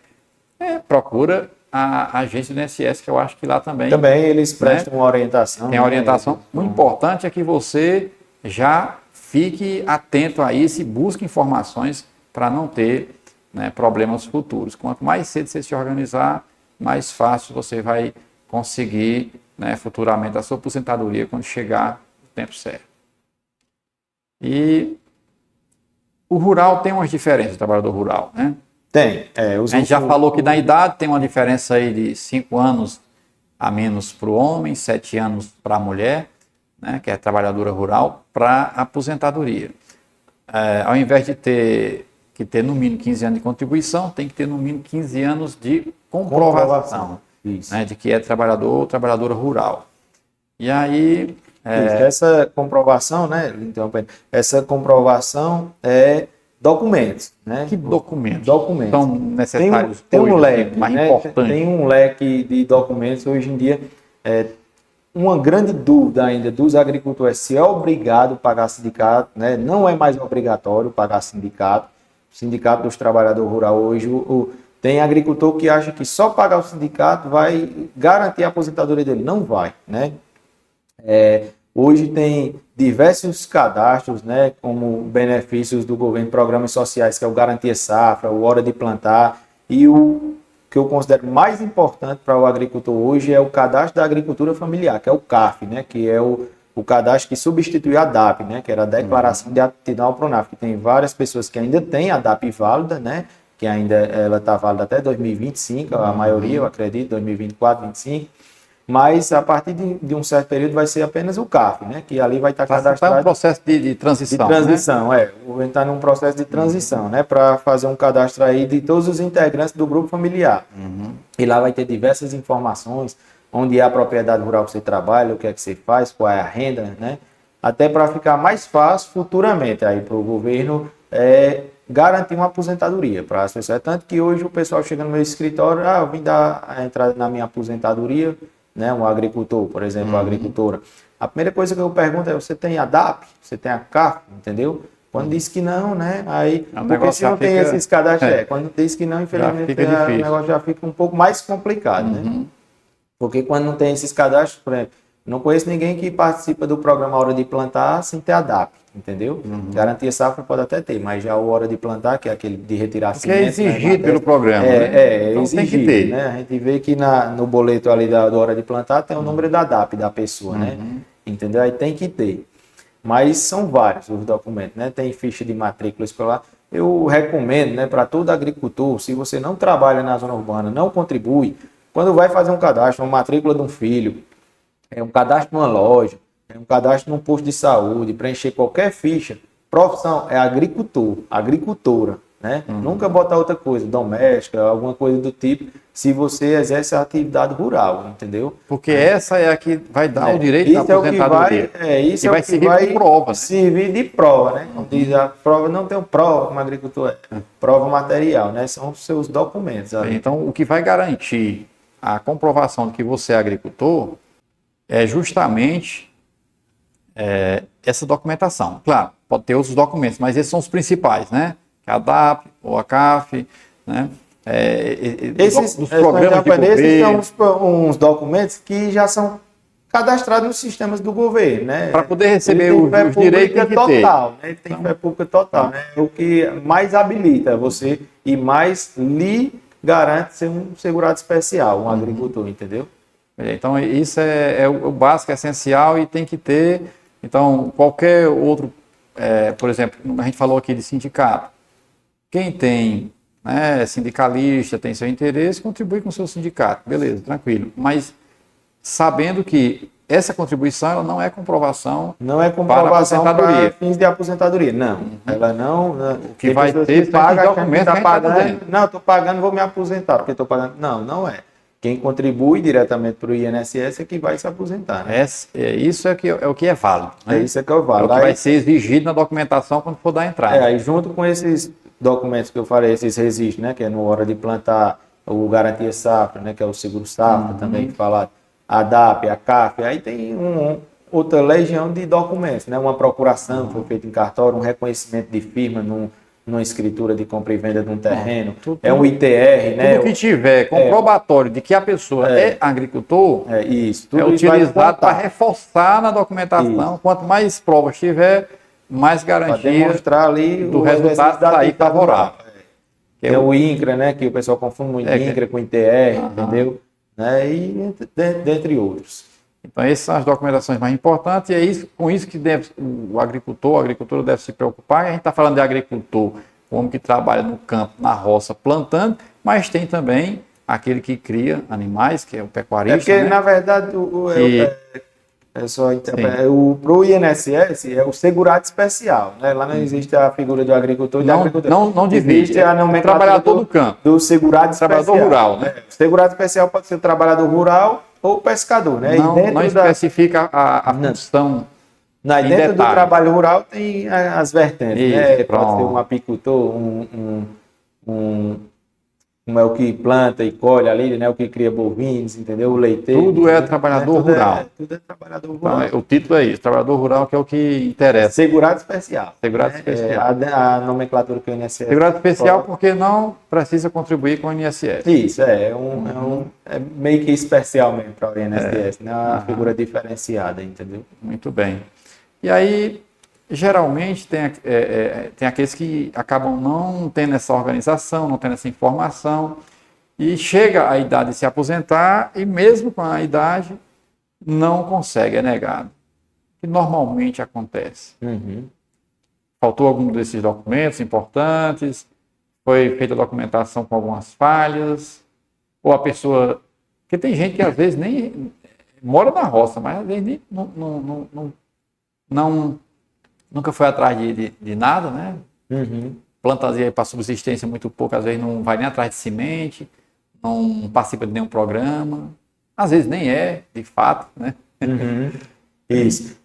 Speaker 1: procura a agência do INSS, que eu acho que lá também...
Speaker 2: Também eles prestam uma orientação.
Speaker 1: Tem a orientação. O importante é que você já fique atento a isso e busque informações para não ter, né, problemas futuros. Quanto mais cedo você se organizar, mais fácil você vai conseguir, né, futuramente a sua aposentadoria quando chegar o tempo certo. E o rural tem umas diferenças, o trabalhador rural, né?
Speaker 2: Tem.
Speaker 1: A gente já falou que na idade tem uma diferença aí de 5 anos a menos para o homem, 7 anos para a mulher, né, que é trabalhadora rural, para aposentadoria. Ao invés de ter no mínimo 15 anos de contribuição, tem que ter no mínimo 15 anos de comprovação.
Speaker 2: Isso.
Speaker 1: Né, de que é trabalhador ou trabalhadora rural. E aí...
Speaker 2: Essa comprovação, né? Então, essa comprovação é documentos, né?
Speaker 1: Que documentos?
Speaker 2: Documentos.
Speaker 1: São necessários
Speaker 2: tem um
Speaker 1: hoje,
Speaker 2: leque,
Speaker 1: mais
Speaker 2: né?
Speaker 1: importante.
Speaker 2: Tem um leque de documentos hoje em dia. Uma grande dúvida ainda dos agricultores se é obrigado a pagar sindicato, né? Não é mais obrigatório pagar sindicato. O sindicato dos trabalhadores rurais hoje, tem agricultor que acha que só pagar o sindicato vai garantir a aposentadoria dele. Não vai, né? Hoje tem diversos cadastros, né, como benefícios do governo, programas sociais, que é o Garantia Safra, o Hora de Plantar, e o que eu considero mais importante para o agricultor hoje é o Cadastro da Agricultura Familiar, que é o CAF, né, que é o cadastro que substituiu a DAP, né, que era a Declaração de Aptidão ao Pronaf, que tem várias pessoas que ainda têm a DAP válida, né, que ainda ela está válida até 2025, a maioria, eu acredito, 2024, 2025. Mas a partir de um certo período vai ser apenas o CAF, né? Que ali vai estar cadastrado.
Speaker 1: Está um processo de transição.
Speaker 2: De transição, né? O governo está num processo de transição, né? Para fazer um cadastro aí de todos os integrantes do grupo familiar. E lá vai ter diversas informações, onde é a propriedade rural que você trabalha, o que é que você faz, qual é a renda, né? Até para ficar mais fácil futuramente aí para o governo garantir uma aposentadoria para as pessoas. Tanto que hoje o pessoal chega no meu escritório, eu vim dar a entrada na minha aposentadoria, né, um agricultor, por exemplo, uma agricultora. A primeira coisa que eu pergunto é, você tem a DAP? Você tem a CAF? Entendeu? Quando diz que não, né, aí, porque se não tem esses cadastros, quando diz que não, infelizmente, o negócio já fica um pouco mais complicado, né? Porque quando não tem esses cadastros, por exemplo, não conheço ninguém que participa do programa Hora de Plantar sem ter a DAP, entendeu? Garantia Safra pode até ter, mas já o Hora de Plantar, que é aquele de retirar
Speaker 1: semente, que é exigido pelo programa,
Speaker 2: então
Speaker 1: exigido,
Speaker 2: tem que ter, né? A gente vê que no boleto ali da Hora de Plantar tem o número da DAP da pessoa, né? Entendeu? Aí tem que ter. Mas são vários os documentos, né? Tem ficha de matrícula escolar. Eu recomendo, né, para todo agricultor, se você não trabalha na zona urbana, não contribui, quando vai fazer um cadastro, uma matrícula de um filho, um cadastro numa loja, um cadastro num posto de saúde, preencher qualquer ficha, profissão é agricultor, agricultora, né? Nunca botar outra coisa, doméstica, alguma coisa do tipo, se você exerce a atividade rural, entendeu?
Speaker 1: Porque essa é a que vai dar o direito da aposentadoria.
Speaker 2: Isso é o que vai
Speaker 1: prova, né?
Speaker 2: Servir de prova, né? Como diz a prova, não tem prova como agricultor prova material, né? São os seus documentos.
Speaker 1: Então, o que vai garantir a comprovação de que você é agricultor é justamente essa documentação. Claro, pode ter outros documentos, mas esses são os principais, né? A DAP ou a CAF, né?
Speaker 2: Esses
Speaker 1: programas de governo.
Speaker 2: são uns documentos que já são cadastrados nos sistemas do governo, né?
Speaker 1: Para poder receber
Speaker 2: Ele tem
Speaker 1: os direitos tem que ter.
Speaker 2: total, né? Ele tem fé pública total, né? O que mais habilita você e mais lhe garante ser um segurado especial, um agricultor, entendeu?
Speaker 1: Então, isso é o básico, é essencial e tem que ter. Então, qualquer outro, por exemplo, a gente falou aqui de sindicato. Quem tem, né, sindicalista, tem seu interesse, contribui com o seu sindicato. Beleza, tranquilo. Mas sabendo que essa contribuição ela não é comprovação.
Speaker 2: Não é comprovação para fins de aposentadoria. Não, ela não.
Speaker 1: O que vai ter
Speaker 2: paga
Speaker 1: documento
Speaker 2: tá pagando.
Speaker 1: Tá
Speaker 2: não, estou pagando, vou me aposentar porque estou pagando. Não, não é. Quem contribui diretamente para o INSS é que vai se aposentar. Né?
Speaker 1: Isso é o que é válido. Né?
Speaker 2: Isso é que é o válido.
Speaker 1: É o que vai ser exigido na documentação quando for dar entrada.
Speaker 2: Aí junto com esses documentos que eu falei, esses registros, né, que é na hora de plantar, o Garantia Safra, né, que é o Seguro Safra, também falado, a DAP, a CAF, aí tem outra legião de documentos, né, uma procuração que foi feita em cartório, um reconhecimento de firma numa escritura de compra e venda de um terreno, um ITR, né?
Speaker 1: Tudo que tiver comprobatório de que a pessoa é agricultor,
Speaker 2: isso,
Speaker 1: é utilizado para reforçar na documentação. Isso. Quanto mais provas tiver, mais garantia
Speaker 2: demonstrar ali
Speaker 1: do resultado sair favorável.
Speaker 2: É o INCRA, né, que o pessoal confunde muito INCRA com ITR, entendeu? Né, e dentre outros.
Speaker 1: Então, essas são as documentações mais importantes, e é com isso que a agricultora deve se preocupar. A gente está falando de agricultor, o homem que trabalha no campo, na roça, plantando, mas tem também aquele que cria animais, que é o pecuarista.
Speaker 2: Porque,
Speaker 1: né?
Speaker 2: Na verdade, para o INSS é o segurado especial. Né? Lá não existe a figura do agricultor e da agricultura.
Speaker 1: Não divide.
Speaker 2: Existe a nomenclatura
Speaker 1: trabalhador do campo.
Speaker 2: Do segurado especial.
Speaker 1: Trabalhador rural. Né?
Speaker 2: O segurado especial pode ser o trabalhador rural ou o pescador. Né?
Speaker 1: Não especifica a função.
Speaker 2: Dentro do trabalho rural tem as vertentes.
Speaker 1: Isso,
Speaker 2: né? Pode ser um apicultor, como é o que planta e colhe ali, né? O que cria bovinos, entendeu? O leiteiro.
Speaker 1: Tudo é trabalhador rural.
Speaker 2: Tudo é trabalhador rural.
Speaker 1: Então, o título é isso, trabalhador rural, que é o que interessa.
Speaker 2: Segurado especial.
Speaker 1: Segurado especial.
Speaker 2: A nomenclatura que o INSS...
Speaker 1: Segurado especial porque não precisa contribuir com o INSS.
Speaker 2: Isso, é meio que especial mesmo para o INSS, né? Uma figura diferenciada, entendeu?
Speaker 1: Muito bem. E aí, geralmente, tem aqueles que acabam não tendo essa organização, não tendo essa informação, e chega a idade de se aposentar, e mesmo com a idade, não consegue, é negado. O que normalmente acontece. Faltou algum desses documentos importantes, foi feita a documentação com algumas falhas, ou a pessoa... Porque tem gente que às vezes nem mora na roça, mas às vezes nunca foi atrás de nada, né? Plantasia para subsistência muito pouco, às vezes não vai nem atrás de semente, não participa de nenhum programa, às vezes nem de fato, né?
Speaker 2: Isso.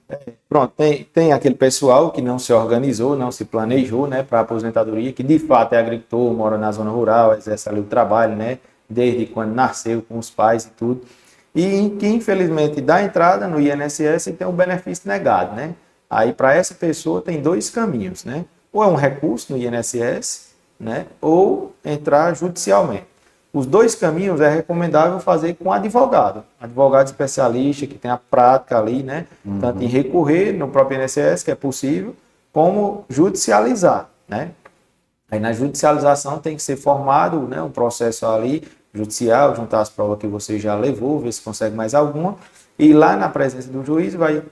Speaker 2: Pronto, tem aquele pessoal que não se organizou, não se planejou, né, para a aposentadoria, que de fato é agricultor, mora na zona rural, exerce ali o trabalho, né, desde quando nasceu, com os pais e tudo, e que infelizmente dá entrada no INSS e tem um benefício negado, né? Aí para essa pessoa tem dois caminhos, né? Ou é um recurso no INSS, né, ou entrar judicialmente. Os dois caminhos é recomendável fazer com advogado especialista que tem a prática ali, né? Tanto em recorrer no próprio INSS, que é possível, como judicializar, né? Aí na judicialização tem que ser formado, né, um processo ali judicial, juntar as provas que você já levou, ver se consegue mais alguma, e lá na presença do juiz vai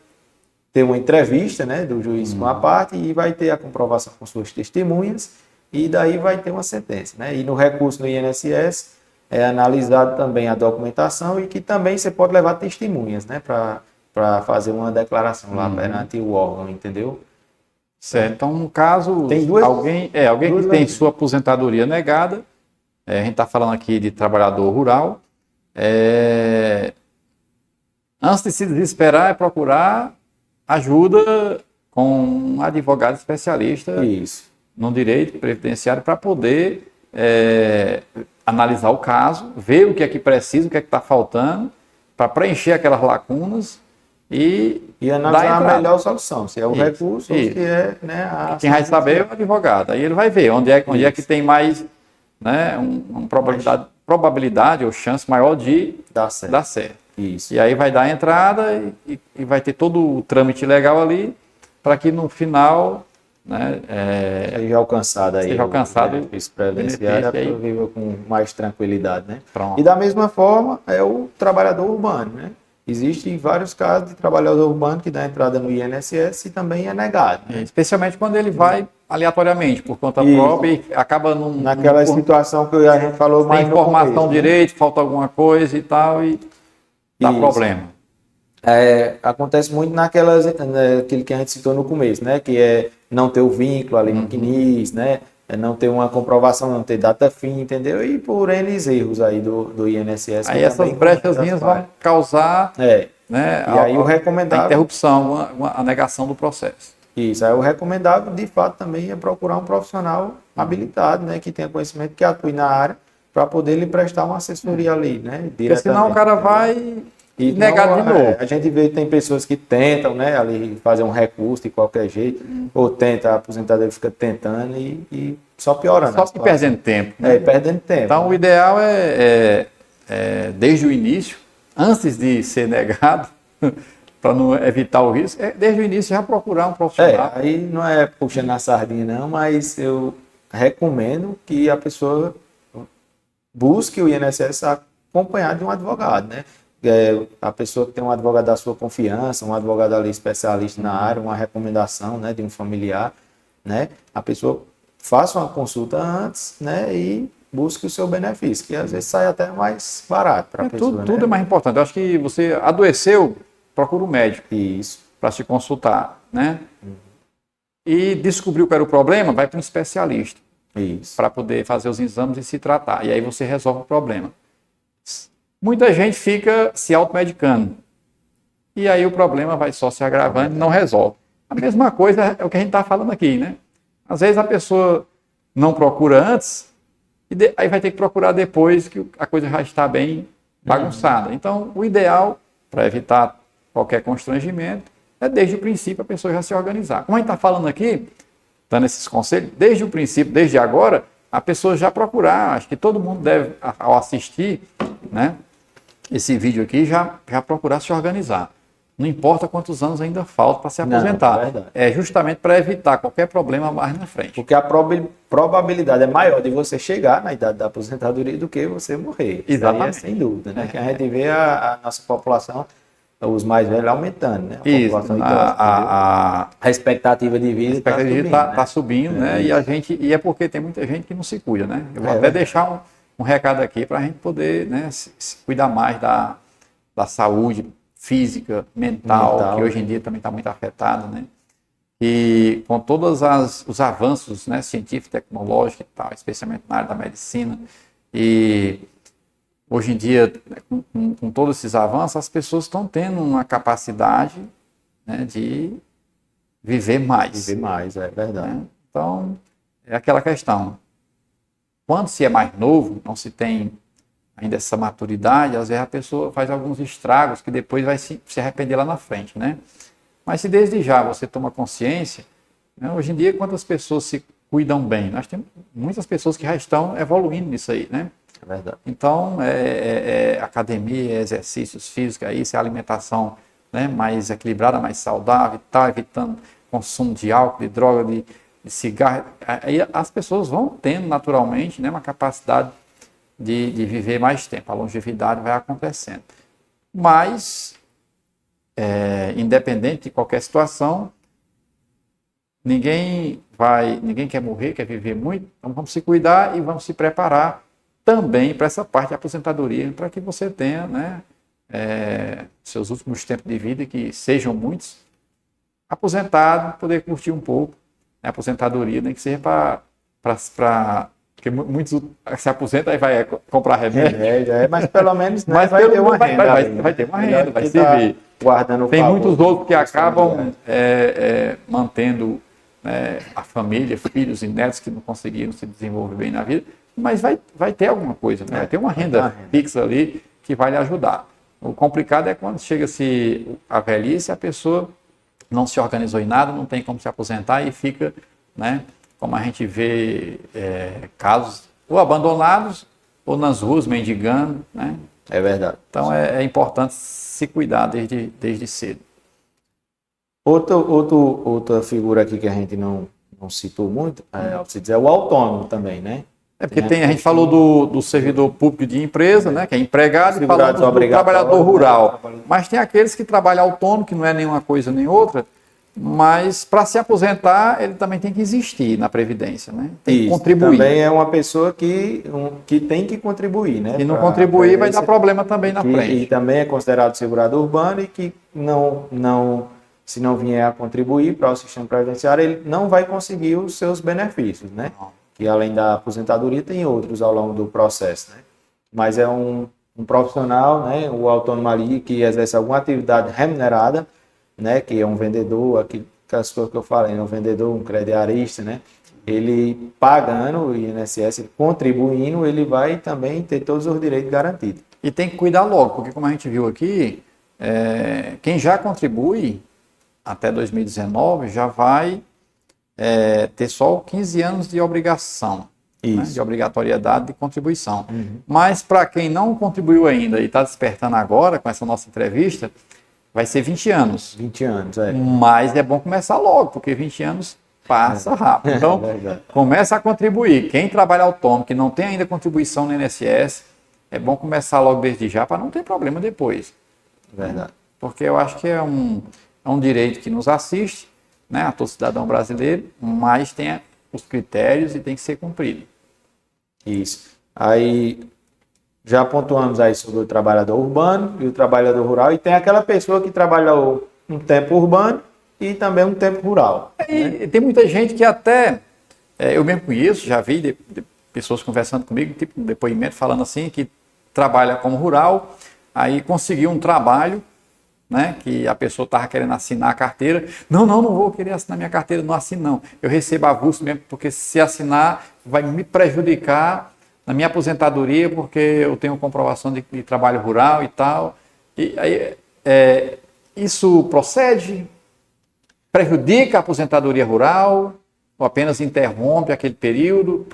Speaker 2: ter uma entrevista, né, do juiz com a parte e vai ter a comprovação com suas testemunhas, e daí vai ter uma sentença, né? E no recurso no INSS é analisado também a documentação e que também você pode levar testemunhas, né? Para fazer uma declaração lá perante o órgão, entendeu?
Speaker 1: Certo. Então, no caso,
Speaker 2: tem
Speaker 1: alguém que tem sua aposentadoria negada, a gente está falando aqui de trabalhador rural, antes de se desesperar é procurar ajuda com um advogado especialista.
Speaker 2: Isso.
Speaker 1: No direito previdenciário para poder analisar o caso, ver o que é que precisa, o que é que está faltando, para preencher aquelas lacunas e
Speaker 2: analisar a melhor solução, se é o recurso ou se é, né,
Speaker 1: quem vai saber é o advogado. Aí ele vai ver onde é que tem mais né, uma probabilidade ou chance maior de
Speaker 2: Dá certo.
Speaker 1: dar certo.
Speaker 2: Isso.
Speaker 1: E aí vai dar a entrada e vai ter todo o trâmite legal ali para que no final, né,
Speaker 2: Seja alcançado aí
Speaker 1: seja alcançado
Speaker 2: o benefício previdenciário, a
Speaker 1: benefício aí.
Speaker 2: pessoa viva com mais tranquilidade, né?
Speaker 1: Pronto.
Speaker 2: E da mesma forma é o trabalhador urbano, né? Existem vários casos de trabalhador urbano que dá entrada no INSS e também é negado, né?
Speaker 1: Especialmente quando ele vai aleatoriamente, por conta
Speaker 2: Isso.
Speaker 1: própria, e acaba
Speaker 2: Naquela situação que a gente falou
Speaker 1: sem
Speaker 2: mais no
Speaker 1: informação
Speaker 2: começo, né?
Speaker 1: direito, falta alguma coisa e tal, e dá
Speaker 2: Isso.
Speaker 1: problema.
Speaker 2: Acontece muito aquilo que a gente citou no começo, né? Que é não ter o vínculo ali no CNIS, né? É não ter uma comprovação, não ter data fim, entendeu? E por N erros aí do INSS.
Speaker 1: Aí
Speaker 2: que
Speaker 1: essas
Speaker 2: também
Speaker 1: brechazinhas vão causar, né,
Speaker 2: E aí o
Speaker 1: a
Speaker 2: recomendável...
Speaker 1: interrupção, a negação do processo.
Speaker 2: Isso, aí o recomendável, de fato, também é procurar um profissional habilitado, né? Que tenha conhecimento, que atue na área, para poder lhe prestar uma assessoria ali, né?
Speaker 1: Porque senão o cara vai
Speaker 2: E
Speaker 1: negar de novo.
Speaker 2: A gente vê que tem pessoas que tentam, né, ali fazer um recurso de qualquer jeito, ou tenta, a aposentadoria fica tentando e só piorando.
Speaker 1: Só que perdendo tempo. Né?
Speaker 2: Perdendo tempo.
Speaker 1: Então, o ideal desde o início, antes de ser negado, para não evitar o risco, desde o início já procurar um profissional.
Speaker 2: Aí não é puxando a sardinha não, mas eu recomendo que a pessoa busque o INSS acompanhado de um advogado, né? A pessoa que tem um advogado da sua confiança, um advogado ali especialista na área, uma recomendação, né, de um familiar, né? A pessoa faça uma consulta antes, né, e busque o seu benefício, que às vezes sai até mais barato para a pessoa.
Speaker 1: Tudo é mais importante. Eu acho que você adoeceu, procura um médico
Speaker 2: Isso.
Speaker 1: para se consultar, né? E descobriu qual era o problema, vai para um especialista para poder fazer os exames e se tratar. E aí você resolve o problema. Muita gente fica se automedicando. E aí o problema vai só se agravando e não resolve. A mesma coisa é o que a gente está falando aqui, né? Às vezes a pessoa não procura antes, aí vai ter que procurar depois que a coisa já está bem bagunçada. Então, o ideal, para evitar qualquer constrangimento, é desde o princípio a pessoa já se organizar. Como a gente está falando aqui, dando esses conselhos, desde o princípio, desde agora, a pessoa já procurar. Acho que todo mundo deve, ao assistir, né, esse vídeo aqui, já procurar se organizar. Não importa quantos anos ainda falta para se aposentar.
Speaker 2: Não,
Speaker 1: é justamente para evitar qualquer problema mais na frente.
Speaker 2: Porque a probabilidade é maior de você chegar na idade da aposentadoria do que você morrer.
Speaker 1: Exatamente.
Speaker 2: Isso aí é sem dúvida, né? Que a gente vê a nossa população, os mais velhos, aumentando, né? A expectativa de vida
Speaker 1: está subindo, né? E é porque tem muita gente que não se cuida, né? Eu vou até deixar um recado aqui para a gente poder, né, se cuidar mais da saúde física, mental, que hoje em dia também está muito afetado, né? E com todos os avanços, né, científicos, tecnológicos e tal, especialmente na área da medicina, e hoje em dia, com todos esses avanços, as pessoas estão tendo uma capacidade, né, de viver mais.
Speaker 2: Viver mais, é verdade.
Speaker 1: Né? Então, é aquela questão. Quando se é mais novo, não se tem ainda essa maturidade, às vezes a pessoa faz alguns estragos que depois vai se arrepender lá na frente, né? Mas se desde já você toma consciência, né, hoje em dia quantas pessoas se cuidam bem? Nós temos muitas pessoas que já estão evoluindo nisso aí, né?
Speaker 2: É verdade.
Speaker 1: Então, academia, exercícios físicos, isso é alimentação, né, mais equilibrada, mais saudável, tá, evitando consumo de álcool, de droga, de cigarro. Aí as pessoas vão tendo naturalmente, né, uma capacidade de viver mais tempo, a longevidade vai acontecendo. Mas, independente de qualquer situação, ninguém quer morrer, quer viver muito, então vamos se cuidar e vamos se preparar também para essa parte de aposentadoria, para que você tenha, né, seus últimos tempos de vida, que sejam muitos, aposentado, poder curtir um pouco, né, aposentadoria, nem que seja para porque muitos se aposentam e vai comprar remédio.
Speaker 2: Mas pelo menos, né,
Speaker 1: mas
Speaker 2: vai ter uma renda.
Speaker 1: Vai ter uma renda, vai servir. Tem muitos outros que acabam mantendo, né, a família, filhos e netos que não conseguiram se desenvolver bem na vida, mas vai ter alguma coisa, né? Vai ter uma renda fixa ali que vai lhe ajudar. O complicado é quando chega-se a velhice, a pessoa não se organizou em nada, não tem como se aposentar e fica, né, como a gente vê casos ou abandonados ou nas ruas mendigando, né?
Speaker 2: É verdade.
Speaker 1: Então é importante se cuidar desde cedo.
Speaker 2: Outra figura aqui que a gente não citou muito, é o autônomo também, né?
Speaker 1: É porque a gente falou do servidor público de empresa, né, que é empregado, e falamos do trabalhador rural. Mas tem aqueles que trabalham autônomo, que não é nenhuma coisa nem outra, mas para se aposentar ele também tem que existir na Previdência, né? Tem que contribuir.
Speaker 2: Também é uma pessoa que tem que contribuir, né?
Speaker 1: Se não contribuir vai dar problema também na frente.
Speaker 2: E também é considerado segurado urbano e que se não vier a contribuir para o sistema previdenciário, ele não vai conseguir os seus benefícios, né? Que além da aposentadoria tem outros ao longo do processo, né? Mas é um profissional, né? O autônomo ali que exerce alguma atividade remunerada, né? Que é um vendedor, aquelas coisas que eu falei, né? Um vendedor, um crediarista, né? Ele pagando o INSS, contribuindo, ele vai também ter todos os direitos garantidos.
Speaker 1: E tem que cuidar logo, porque como a gente viu aqui, quem já contribui até 2019 já vai ter só 15 anos de obrigação, né, de obrigatoriedade de contribuição. Mas para quem não contribuiu ainda e está despertando agora com essa nossa entrevista, vai ser 20 anos.
Speaker 2: 20 anos,
Speaker 1: Mas é bom começar logo, porque 20 anos passa rápido. Então, começa a contribuir. Quem trabalha autônomo, que não tem ainda contribuição no INSS, é bom começar logo desde já para não ter problema depois.
Speaker 2: Verdade.
Speaker 1: Porque eu acho que é um direito que nos assiste, né, a todo cidadão brasileiro, mas tem os critérios e tem que ser cumprido.
Speaker 2: Isso. Aí já pontuamos aí sobre o trabalhador urbano e o trabalhador rural, e tem aquela pessoa que trabalha um tempo urbano e também um tempo rural.
Speaker 1: E tem muita gente que até, eu mesmo conheço, já vi de pessoas conversando comigo, tipo um depoimento falando assim, que trabalha como rural, aí conseguiu um trabalho, né, que a pessoa estava querendo assinar a carteira. Não vou querer assinar minha carteira, não assino não. Eu recebo avulso mesmo, porque se assinar vai me prejudicar na minha aposentadoria, porque eu tenho comprovação de trabalho rural e tal. E aí, isso procede? Prejudica a aposentadoria rural? Ou apenas interrompe aquele período?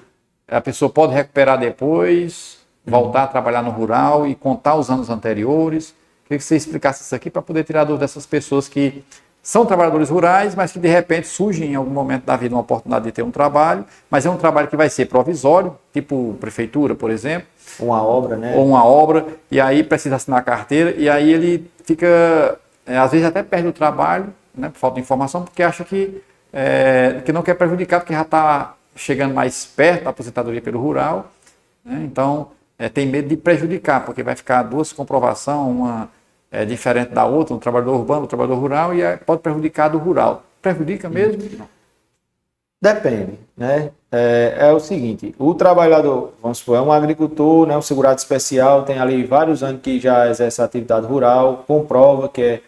Speaker 1: A pessoa pode recuperar depois, voltar a trabalhar no rural e contar os anos anteriores? Queria que você explicasse isso aqui para poder tirar dúvida dessas pessoas que são trabalhadores rurais, mas que de repente surge em algum momento da vida uma oportunidade de ter um trabalho, mas é um trabalho que vai ser provisório, tipo prefeitura, por exemplo.
Speaker 2: Uma obra, né?
Speaker 1: Ou uma obra, e aí precisa assinar a carteira, e aí ele fica, às vezes até perde o trabalho, né, por falta de informação, porque acha que não quer prejudicar, porque já está chegando mais perto da aposentadoria pelo rural, né, então tem medo de prejudicar, porque vai ficar duas comprovações, uma diferente da outra, um trabalhador urbano, um trabalhador rural, e pode prejudicar do rural. Prejudica mesmo? Não.
Speaker 2: Depende, né? É o seguinte, o trabalhador, vamos supor, é um agricultor, né, um segurado especial, tem ali vários anos que já exerce a atividade rural, comprova que é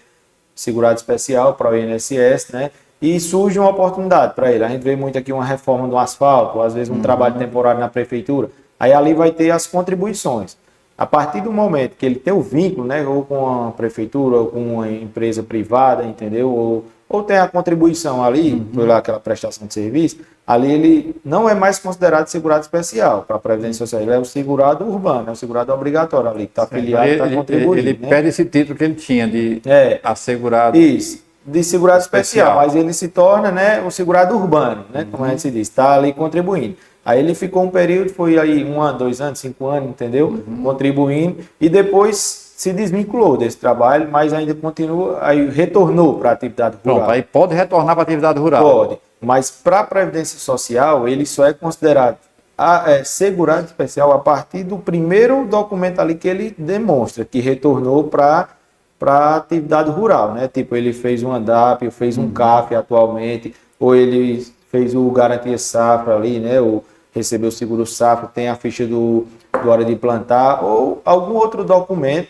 Speaker 2: segurado especial para o INSS, né? E surge uma oportunidade para ele. A gente vê muito aqui uma reforma do asfalto, ou às vezes um trabalho temporário na prefeitura. Aí ali vai ter as contribuições. A partir do momento que ele tem o vínculo, né, ou com a prefeitura, ou com uma empresa privada, entendeu? Ou tem a contribuição ali, pela aquela prestação de serviço, ali ele não é mais considerado segurado especial para a Previdência Social. Ele é o segurado urbano, é o segurado obrigatório ali, que está afiliado, está contribuindo.
Speaker 1: Ele perde esse título que ele tinha de assegurado.
Speaker 2: Isso, de segurado especial, mas ele se torna, né, o segurado urbano, né, como a gente se diz, está ali contribuindo. Aí ele ficou um período, foi aí 1 ano, 2 anos, 5 anos, entendeu? Contribuindo, e depois se desvinculou desse trabalho, mas ainda continua, aí retornou para a atividade rural.
Speaker 1: Pronto, aí pode retornar para a atividade rural.
Speaker 2: Pode, mas para a Previdência Social, ele só é considerado segurado especial a partir do primeiro documento ali que ele demonstra que retornou para a atividade rural, né? Tipo, ele fez um ANDAP, fez um CAF atualmente, ou ele fez o Garantia Safra ali, né? Ou recebeu o seguro safra, tem a ficha do hora de plantar, ou algum outro documento,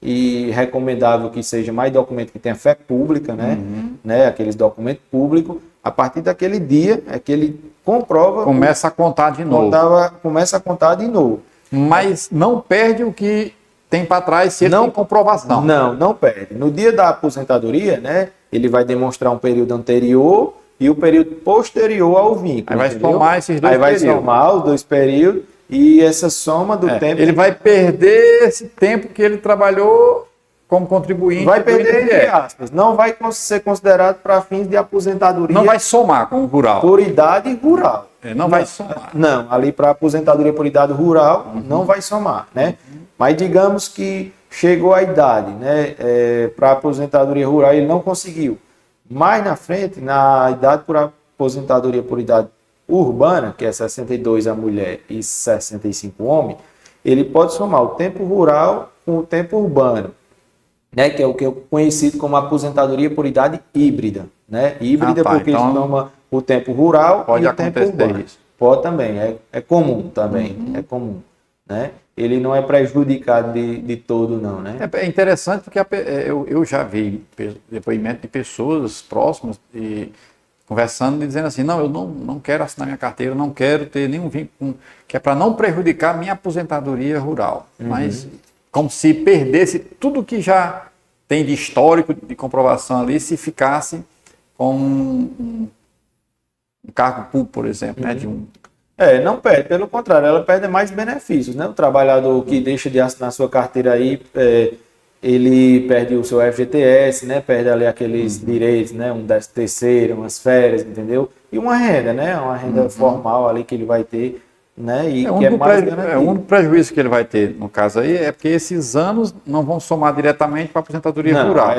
Speaker 2: e recomendável que seja mais documento que tenha fé pública, né? Aqueles documentos públicos, a partir daquele dia é que ele comprova...
Speaker 1: Começa a contar de novo.
Speaker 2: Começa a contar de novo.
Speaker 1: Mas não perde o que tem para trás se ele tem comprovação.
Speaker 2: Não perde. No dia da aposentadoria, né? Ele vai demonstrar um período anterior e o período posterior ao vínculo.
Speaker 1: Aí vai somar esses dois períodos.
Speaker 2: Vai somar os dois períodos e essa soma do tempo...
Speaker 1: Ele vai perder esse tempo que ele trabalhou como contribuinte.
Speaker 2: Vai perder, entre aspas. Não vai ser considerado para fins de aposentadoria.
Speaker 1: Não vai somar com o rural.
Speaker 2: Por idade rural.
Speaker 1: Não vai somar.
Speaker 2: Não, ali para aposentadoria por idade rural, não vai somar, né? Mas digamos que chegou a idade, né? Para aposentadoria rural ele não conseguiu. Mais na frente, na idade por aposentadoria por idade urbana, que é 62 a mulher e 65 o homem, ele pode somar o tempo rural com o tempo urbano, né? Que é o que é conhecido como aposentadoria por idade híbrida, né? Híbrida porque então, soma o tempo rural e o tempo urbano. Isso. Pode também, é comum também, é comum, né? Ele não é prejudicado de todo não, né?
Speaker 1: É interessante porque eu já vi depoimento de pessoas próximas e conversando e dizendo assim, não, eu não quero assinar minha carteira, não quero ter nenhum vínculo, que é para não prejudicar minha aposentadoria rural. Mas como se perdesse tudo que já tem de histórico, de comprovação ali, se ficasse com um cargo público, por exemplo, né?
Speaker 2: Não perde, pelo contrário, ela perde mais benefícios, né? O trabalhador que deixa de assinar sua carteira aí, ele perde o seu FGTS, né? Perde ali aqueles direitos, né? Um 13º, umas férias, entendeu? E uma renda, né? Uma renda formal ali que ele vai ter, né? E que é mais garantido.
Speaker 1: O único prejuízo que ele vai ter, no caso aí, é porque esses anos não vão somar diretamente para a aposentadoria rural.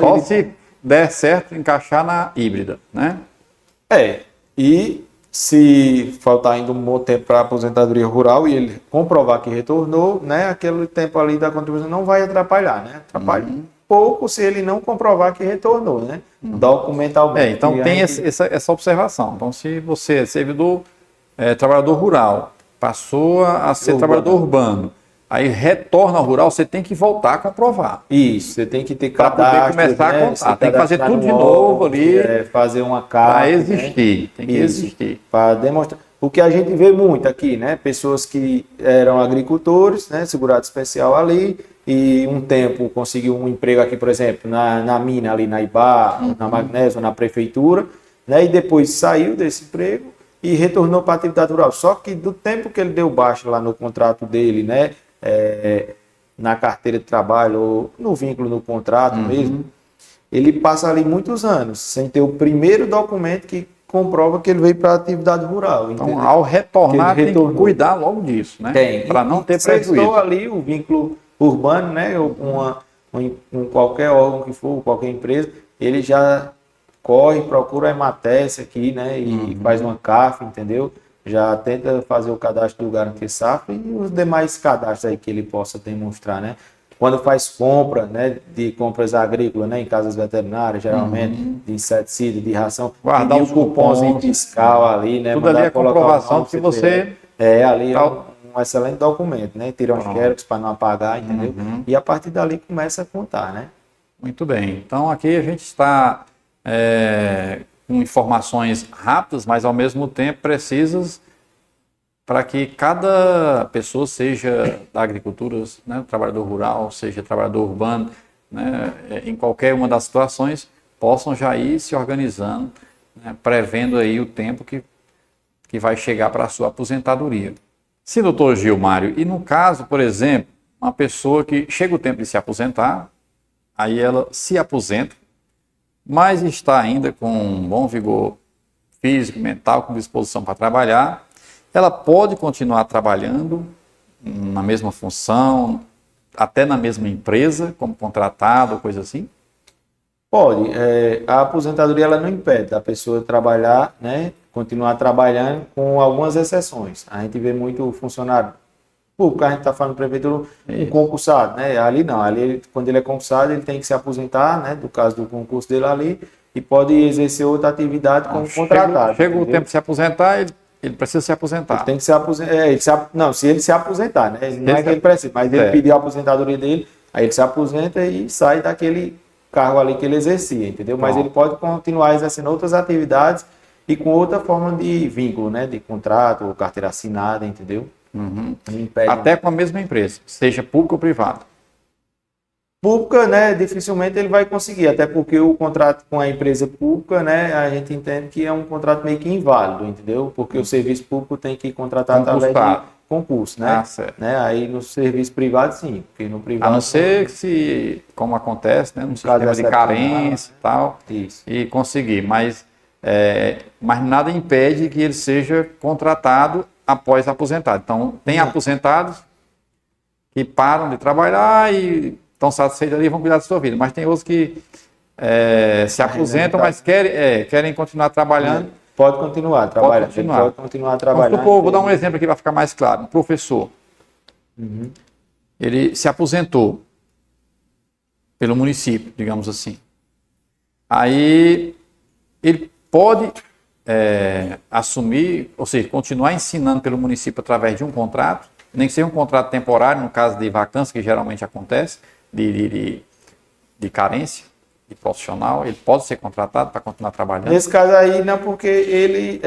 Speaker 1: Só se der certo encaixar na híbrida, né?
Speaker 2: E se faltar ainda um bom tempo para a aposentadoria rural e ele comprovar que retornou, né, aquele tempo ali da contribuição não vai atrapalhar, né? Atrapalha pouco se ele não comprovar que retornou, né? Documentalmente.
Speaker 1: Então tem essa observação. Então, se você é servidor, trabalhador rural, passou a ser trabalhador urbano, aí retorna ao rural, você tem que voltar a comprovar.
Speaker 2: Isso, você tem que ter cadastro,
Speaker 1: para poder começar a contar. Tem que fazer tudo de novo ali.
Speaker 2: Fazer uma carta.
Speaker 1: Para existir.
Speaker 2: Né?
Speaker 1: Tem que existir.
Speaker 2: Para demonstrar. O que a gente vê muito aqui, né? Pessoas que eram agricultores, né? Segurado especial ali, e um tempo conseguiu um emprego aqui, por exemplo, na mina ali, na IBA, na Magnésio, na prefeitura, né? E depois saiu desse emprego e retornou para a atividade rural. Só que do tempo que ele deu baixa lá no contrato dele, né? Na carteira de trabalho ou no vínculo no contrato mesmo, ele passa ali muitos anos sem ter o primeiro documento que comprova que ele veio para a atividade rural.
Speaker 1: Então,
Speaker 2: entendeu?
Speaker 1: ao retornar, tem que cuidar logo disso, né? Para não ter prejuízo.
Speaker 2: Ali o vínculo urbano, né? Ou com qualquer órgão que for, qualquer empresa, ele já corre, procura a EMATES aqui, né? E faz uma CAF, entendeu? Já tenta fazer o cadastro do Garantia Safra e os demais cadastros aí que ele possa demonstrar, né? Quando faz compra, né, de compras agrícolas, né, em casas veterinárias, geralmente, de inseticida, de ração,
Speaker 1: guardar os cupons
Speaker 2: fiscal ali, né?
Speaker 1: Tudo ali é comprovação que você...
Speaker 2: ali é um excelente documento, né? Tira uns xerox para não apagar, entendeu? E a partir dali começa a contar, né?
Speaker 1: Muito bem. Então, aqui a gente está... com informações rápidas, mas ao mesmo tempo precisas para que cada pessoa, seja da agricultura, né, trabalhador rural, seja trabalhador urbano, né, em qualquer uma das situações, possam já ir se organizando, né, prevendo aí o tempo que vai chegar para a sua aposentadoria. Sim, doutor Gilmário, e no caso, por exemplo, uma pessoa que chega o tempo de se aposentar, aí ela se aposenta, mas está ainda com um bom vigor físico, mental, com disposição para trabalhar, ela pode continuar trabalhando na mesma função, até na mesma empresa, como contratado, coisa assim?
Speaker 2: Pode. A aposentadoria ela não impede a pessoa trabalhar, né, continuar trabalhando, com algumas exceções. A gente vê muito funcionário público, a gente está falando prefeitura, um concursado, né? Ali não, ali quando ele é concursado, ele tem que se aposentar, né? Do caso do concurso dele ali, e pode exercer outra atividade como contratado.
Speaker 1: Chega o tempo de se aposentar, ele precisa se aposentar.
Speaker 2: Ele tem que se aposentar. Não, se ele se aposentar, né? Não é que ele precisa, mas ele pediu a aposentadoria dele, aí ele se aposenta e sai daquele cargo ali que ele exercia, entendeu? Mas ele pode continuar exercendo outras atividades e com outra forma de vínculo, né? De contrato ou carteira assinada, entendeu?
Speaker 1: Até com a mesma empresa, seja pública ou privada.
Speaker 2: Pública, né, dificilmente ele vai conseguir, até porque o contrato com a empresa pública, né, a gente entende que é um contrato meio que inválido, entendeu? Porque o serviço público tem que contratar através concurso, né?
Speaker 1: Ah, certo.
Speaker 2: Né? Aí no serviço privado, sim, porque no privado...
Speaker 1: A não ser que se, como acontece, né, no
Speaker 2: caso
Speaker 1: sistema de
Speaker 2: excepcional,
Speaker 1: carência e tal,
Speaker 2: Isso.
Speaker 1: e conseguir. Mas nada impede que ele seja contratado após aposentado. Então, tem aposentados que param de trabalhar e estão satisfeitos ali e vão cuidar da sua vida. Mas tem outros que se aposentam, mas querem continuar trabalhando.
Speaker 2: Pode continuar trabalhando.
Speaker 1: continuar.
Speaker 2: Pode continuar trabalhando.
Speaker 1: Vamos supor, vou dar um exemplo aqui para ficar mais claro. Um professor, ele se aposentou pelo município, digamos assim. Aí ele pode assumir, ou seja, continuar ensinando pelo município através de um contrato, nem que seja um contrato temporário, no caso de vacância, que geralmente acontece, de carência de profissional, ele pode ser contratado para continuar trabalhando.
Speaker 2: Nesse caso aí, não, porque ele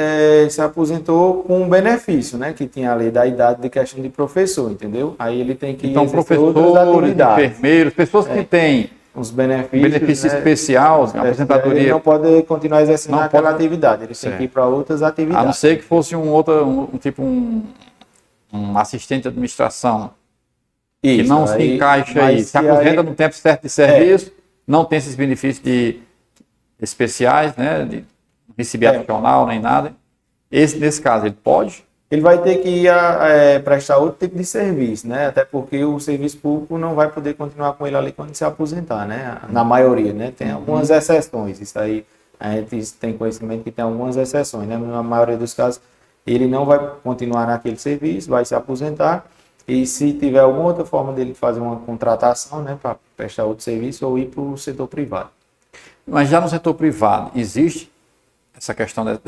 Speaker 2: se aposentou com um benefício, né? Que tinha a lei da idade de questão de professor, entendeu? Aí ele tem que
Speaker 1: Então,
Speaker 2: exercer outras
Speaker 1: professores,
Speaker 2: atividades.
Speaker 1: enfermeiros, pessoas que têm
Speaker 2: Os benefícios,
Speaker 1: benefício
Speaker 2: né?
Speaker 1: especial, aposentadoria.
Speaker 2: Ele não pode continuar exercendo
Speaker 1: Não
Speaker 2: aquela
Speaker 1: pode.
Speaker 2: atividade, ele tem que ir para outras atividades.
Speaker 1: A não ser que fosse um assistente de administração que
Speaker 2: Isso,
Speaker 1: não se encaixa aí, se aposenta no tempo certo de serviço, não tem esses benefícios especiais, né, de receber adicional nem nada. Nesse caso, ele pode?
Speaker 2: Ele vai ter que ir prestar outro tipo de serviço, né? Até porque o serviço público não vai poder continuar com ele ali quando se aposentar, né? Na maioria, né? Tem algumas exceções. Isso aí a gente tem conhecimento que tem algumas exceções, né? Na maioria dos casos, ele não vai continuar naquele serviço, vai se aposentar. E se tiver alguma outra forma dele fazer uma contratação, né, para prestar outro serviço ou ir para o setor privado.
Speaker 1: Mas já no setor privado, existe essa questão de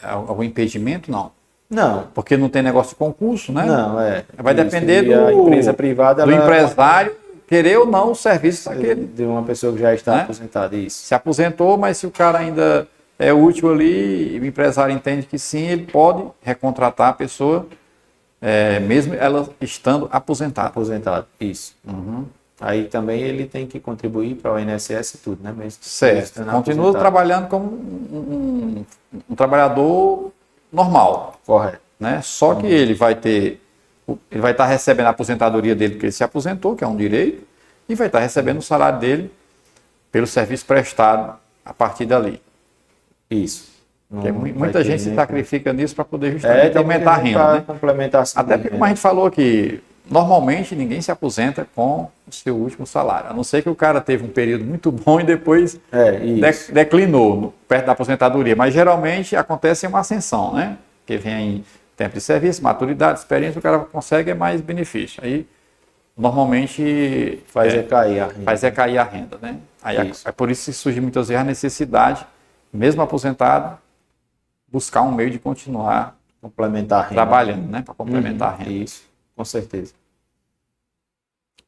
Speaker 1: algum impedimento? Não.
Speaker 2: Não.
Speaker 1: Porque não tem negócio de concurso, né?
Speaker 2: Não,
Speaker 1: Vai depender
Speaker 2: a empresa privada,
Speaker 1: do empresário querer ou não o serviço daquele.
Speaker 2: De uma pessoa que já está
Speaker 1: né?
Speaker 2: aposentada, isso.
Speaker 1: Se aposentou, mas se o cara ainda é útil ali, e o empresário entende que sim, ele pode recontratar a pessoa, mesmo ela estando aposentada.
Speaker 2: Aposentado, isso. Aí também ele tem que contribuir para o INSS e tudo, né? Mesmo
Speaker 1: Certo. Continua trabalhando como um trabalhador normal.
Speaker 2: Correto.
Speaker 1: Né? Só que ele vai estar recebendo a aposentadoria dele porque ele se aposentou, que é um direito, e vai estar recebendo o salário dele pelo serviço prestado a partir dali.
Speaker 2: Isso.
Speaker 1: Porque muita gente se sacrifica nisso para poder justamente aumentar a renda. Né?
Speaker 2: Complementar
Speaker 1: Até porque, como a gente falou aqui, normalmente ninguém se aposenta com o seu último salário. A não ser que o cara teve um período muito bom e depois declinou perto da aposentadoria. Mas geralmente acontece uma ascensão, né? Que vem tempo de serviço, maturidade, experiência, o cara consegue mais benefício. Aí normalmente
Speaker 2: faz cair a renda.
Speaker 1: Faz cair a renda, né? Aí é por isso que surge muitas vezes a necessidade, mesmo aposentado, buscar um meio de continuar
Speaker 2: complementar a renda,
Speaker 1: trabalhando, né? Para complementar a renda.
Speaker 2: Isso, com certeza.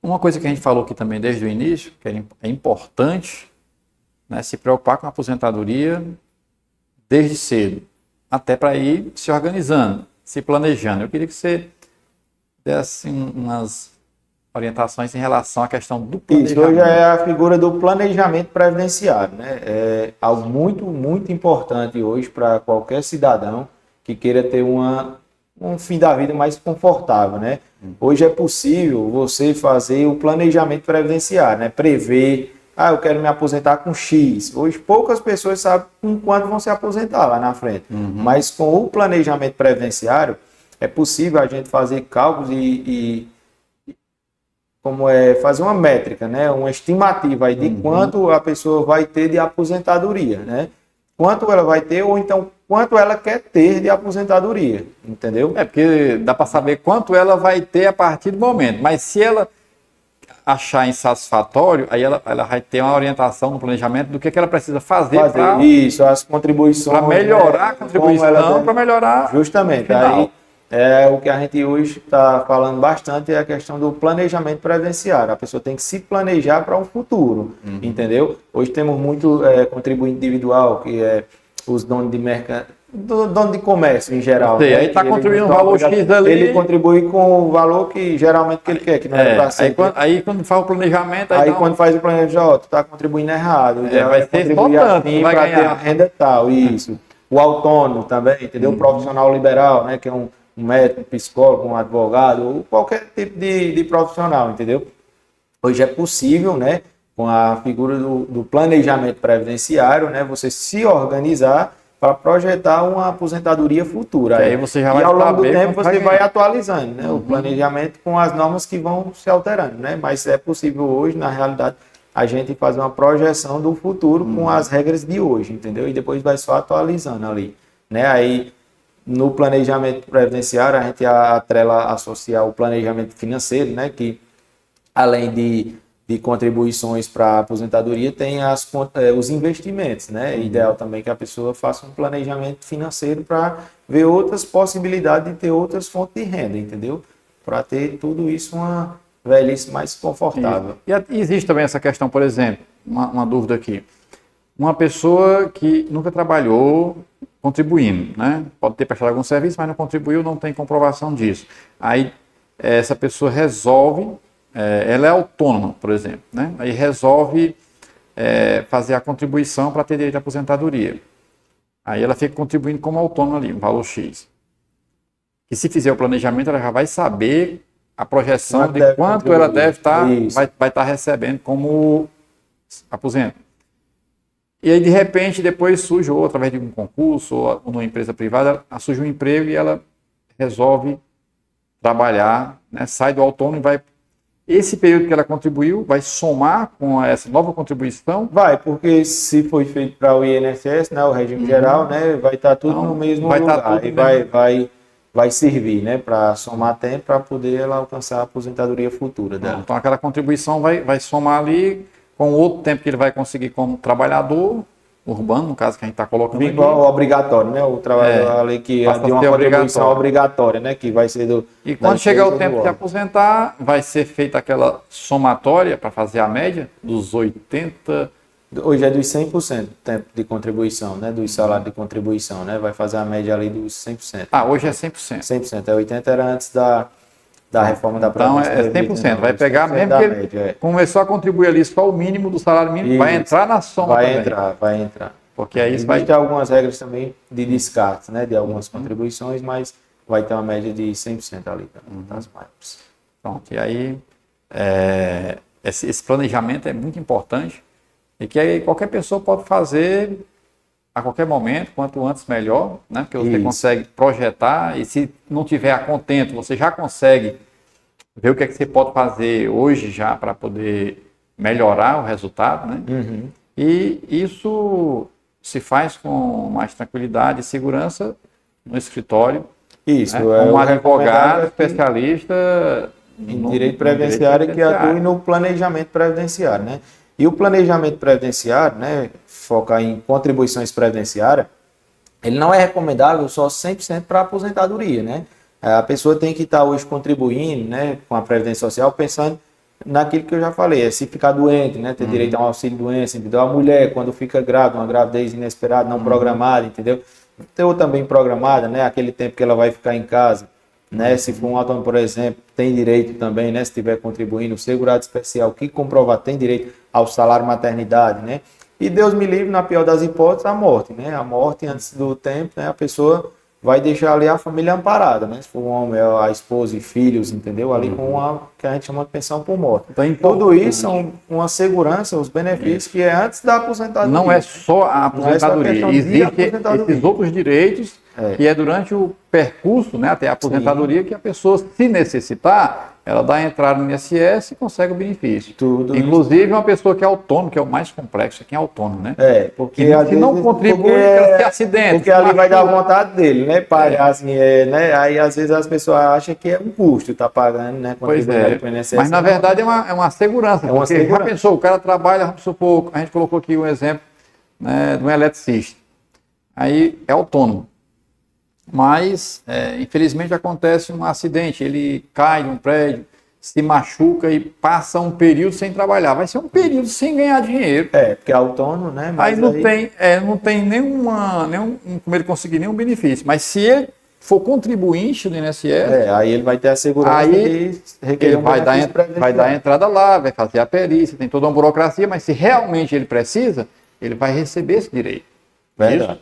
Speaker 1: Uma coisa que a gente falou aqui também desde o início, que é importante, né, se preocupar com a aposentadoria desde cedo, até para ir se organizando, se planejando. Eu queria que você desse umas orientações em relação à questão do planejamento.
Speaker 2: Isso hoje é a figura do planejamento previdenciário, né? É algo muito, muito importante hoje para qualquer cidadão que queira ter um fim da vida mais confortável, né? Hoje é possível você fazer o planejamento previdenciário, né? Prever, eu quero me aposentar com X. Hoje poucas pessoas sabem com quanto vão se aposentar lá na frente. Mas com o planejamento previdenciário é possível a gente fazer cálculos e fazer uma métrica, né? Uma estimativa aí de quanto a pessoa vai ter de aposentadoria, né? Quanto ela vai ter ou então quanto ela quer ter de aposentadoria, entendeu?
Speaker 1: Porque dá para saber quanto ela vai ter a partir do momento, mas se ela achar insatisfatório, aí ela vai ter uma orientação no planejamento do que ela precisa fazer para
Speaker 2: isso, as contribuições,
Speaker 1: para melhorar a contribuição, para melhorar
Speaker 2: justamente, aí o que a gente hoje está falando bastante é a questão do planejamento previdenciário. A pessoa tem que se planejar para o futuro, entendeu? Hoje temos muito contribuinte individual, que é os donos de mercado, dono de comércio em geral.
Speaker 1: Né? Aí está contribuindo um valor X ali.
Speaker 2: Ele contribui com o valor que geralmente que ele quer, que não é para ser.
Speaker 1: Aí quando faz o planejamento...
Speaker 2: Quando faz o planejamento, tu está contribuindo errado.
Speaker 1: Vai ser só tanto,
Speaker 2: assim para ter a renda tal, isso. O autônomo também, entendeu? O profissional liberal, né, que é um um médico, um psicólogo, um advogado, ou qualquer tipo de profissional, entendeu? Hoje é possível, né, com a figura do planejamento previdenciário, né, você se organizar para projetar uma aposentadoria futura.
Speaker 1: Que aí você já vai
Speaker 2: e ao longo do
Speaker 1: saber
Speaker 2: tempo
Speaker 1: quanto
Speaker 2: você vai
Speaker 1: ganhar.
Speaker 2: atualizando, né, o planejamento com as normas que vão se alterando, né, mas é possível hoje, na realidade, a gente fazer uma projeção do futuro com as regras de hoje, entendeu? E depois vai só atualizando ali, né? Aí no planejamento previdenciário a gente atrela associar o planejamento financeiro, né, que além de contribuições para a aposentadoria, tem os investimentos, né? É ideal também que a pessoa faça um planejamento financeiro para ver outras possibilidades de ter outras fontes de renda, entendeu? Para ter tudo isso uma velhice mais confortável.
Speaker 1: E existe também essa questão, por exemplo, uma dúvida aqui. Uma pessoa que nunca trabalhou contribuindo, né? Pode ter prestado algum serviço, mas não contribuiu, não tem comprovação disso. Aí essa pessoa resolve, ela é autônoma, por exemplo, né? Aí resolve fazer a contribuição para ter direito à aposentadoria. Aí ela fica contribuindo como autônoma ali, um valor X. E se fizer o planejamento, ela já vai saber a projeção de quanto ela deve estar, vai estar recebendo como aposento. E aí, de repente, depois surge, ou através de um concurso, ou numa empresa privada, surge um emprego e ela resolve trabalhar, né, sai do autônomo e vai. Esse período que ela contribuiu vai somar com essa nova contribuição?
Speaker 2: Vai, porque se foi feito para o INSS, né, o regime geral, né, vai estar tudo
Speaker 1: Então,
Speaker 2: no mesmo
Speaker 1: vai
Speaker 2: lugar.
Speaker 1: estar tudo
Speaker 2: E vai servir, né, para somar tempo para poder ela alcançar a aposentadoria futura dela.
Speaker 1: Então, aquela contribuição vai somar ali com outro tempo que ele vai conseguir como trabalhador urbano, no caso que a gente está colocando aqui.
Speaker 2: Igual obrigatório, né? O trabalho, a lei que é de uma contribuição obrigatória, né? Que vai ser do.
Speaker 1: E quando chegar o tempo de aposentar, vai ser feita aquela somatória para fazer a média dos 80.
Speaker 2: Hoje é dos 100% tempo de contribuição, né? Do salário de contribuição, né? Vai fazer a média ali dos 100%.
Speaker 1: Ah, hoje é 100%.
Speaker 2: 100%. É 80% era antes da reforma da
Speaker 1: Previdência. Então é 100%. Vai pegar, mesmo que ele começou a contribuir ali só o mínimo do salário mínimo, vai entrar na soma também.
Speaker 2: Vai entrar.
Speaker 1: Porque aí
Speaker 2: Existem algumas regras também de descarte, né? De algumas contribuições, mas vai ter uma média de 100% ali das maiores.
Speaker 1: Pronto, e aí esse planejamento é muito importante e que aí qualquer pessoa pode fazer a qualquer momento, quanto antes melhor, né? Porque você consegue projetar e se não tiver a contento, você já consegue ver o que é que você pode fazer hoje já para poder melhorar o resultado, né? E isso se faz com mais tranquilidade e segurança no escritório.
Speaker 2: Isso,
Speaker 1: né? Um advogado especialista
Speaker 2: em direito previdenciário que atue no planejamento previdenciário, né? E o planejamento previdenciário, né, focar em contribuições previdenciárias, ele não é recomendável só 100% para a aposentadoria, né? A pessoa tem que estar hoje contribuindo, né, com a Previdência Social, pensando naquilo que eu já falei, se ficar doente, né, ter direito a um auxílio-doença, entendeu? A mulher, quando fica grávida, uma gravidez inesperada, não programada, entendeu? Ou também programada, né, aquele tempo que ela vai ficar em casa, né? Se for um autônomo, por exemplo, tem direito também, né? Se estiver contribuindo, o segurado especial que comprovar tem direito ao salário maternidade, né? E Deus me livre, na pior das hipóteses, a morte, né? A morte antes do tempo, né? A pessoa vai deixar ali a família amparada, né? Se for um homem, a esposa e filhos, entendeu? Ali com uma que a gente chama de pensão por morte.
Speaker 1: Então,
Speaker 2: tudo isso é uma segurança, os benefícios que é antes da aposentadoria.
Speaker 1: Não é só a aposentadoria, existem esses outros direitos que é durante o percurso, né, até a aposentadoria, que a pessoa, se necessitar, ela dá a entrada no INSS e consegue o benefício.
Speaker 2: Tudo
Speaker 1: inclusive isso. Uma pessoa que é autônoma, que é o mais complexo, é quem é autônomo, né?
Speaker 2: Porque
Speaker 1: se não contribui, ela se acidenta.
Speaker 2: Porque ali vai dar vontade dele, né? Pagar assim, né? Aí às vezes as pessoas acham que é um custo, tá pagando, né?
Speaker 1: Pois é. Mas na verdade é uma segurança.
Speaker 2: É uma segurança.
Speaker 1: Já pensou, o cara trabalha, vamos supor, a gente colocou aqui um exemplo, né, de um eletricista. Aí é autônomo. Mas, infelizmente, acontece um acidente, ele cai de um prédio, se machuca e passa um período sem trabalhar. Vai ser um período sem ganhar dinheiro.
Speaker 2: Porque é autônomo, né?
Speaker 1: Mas não tem como ele conseguir nenhum benefício. Mas se ele for contribuinte do INSS...
Speaker 2: aí ele vai ter a segurança
Speaker 1: aí
Speaker 2: de requerer um
Speaker 1: vai dar a entrada lá, vai fazer a perícia, tem toda uma burocracia, mas se realmente ele precisa, ele vai receber esse direito.
Speaker 2: Verdade.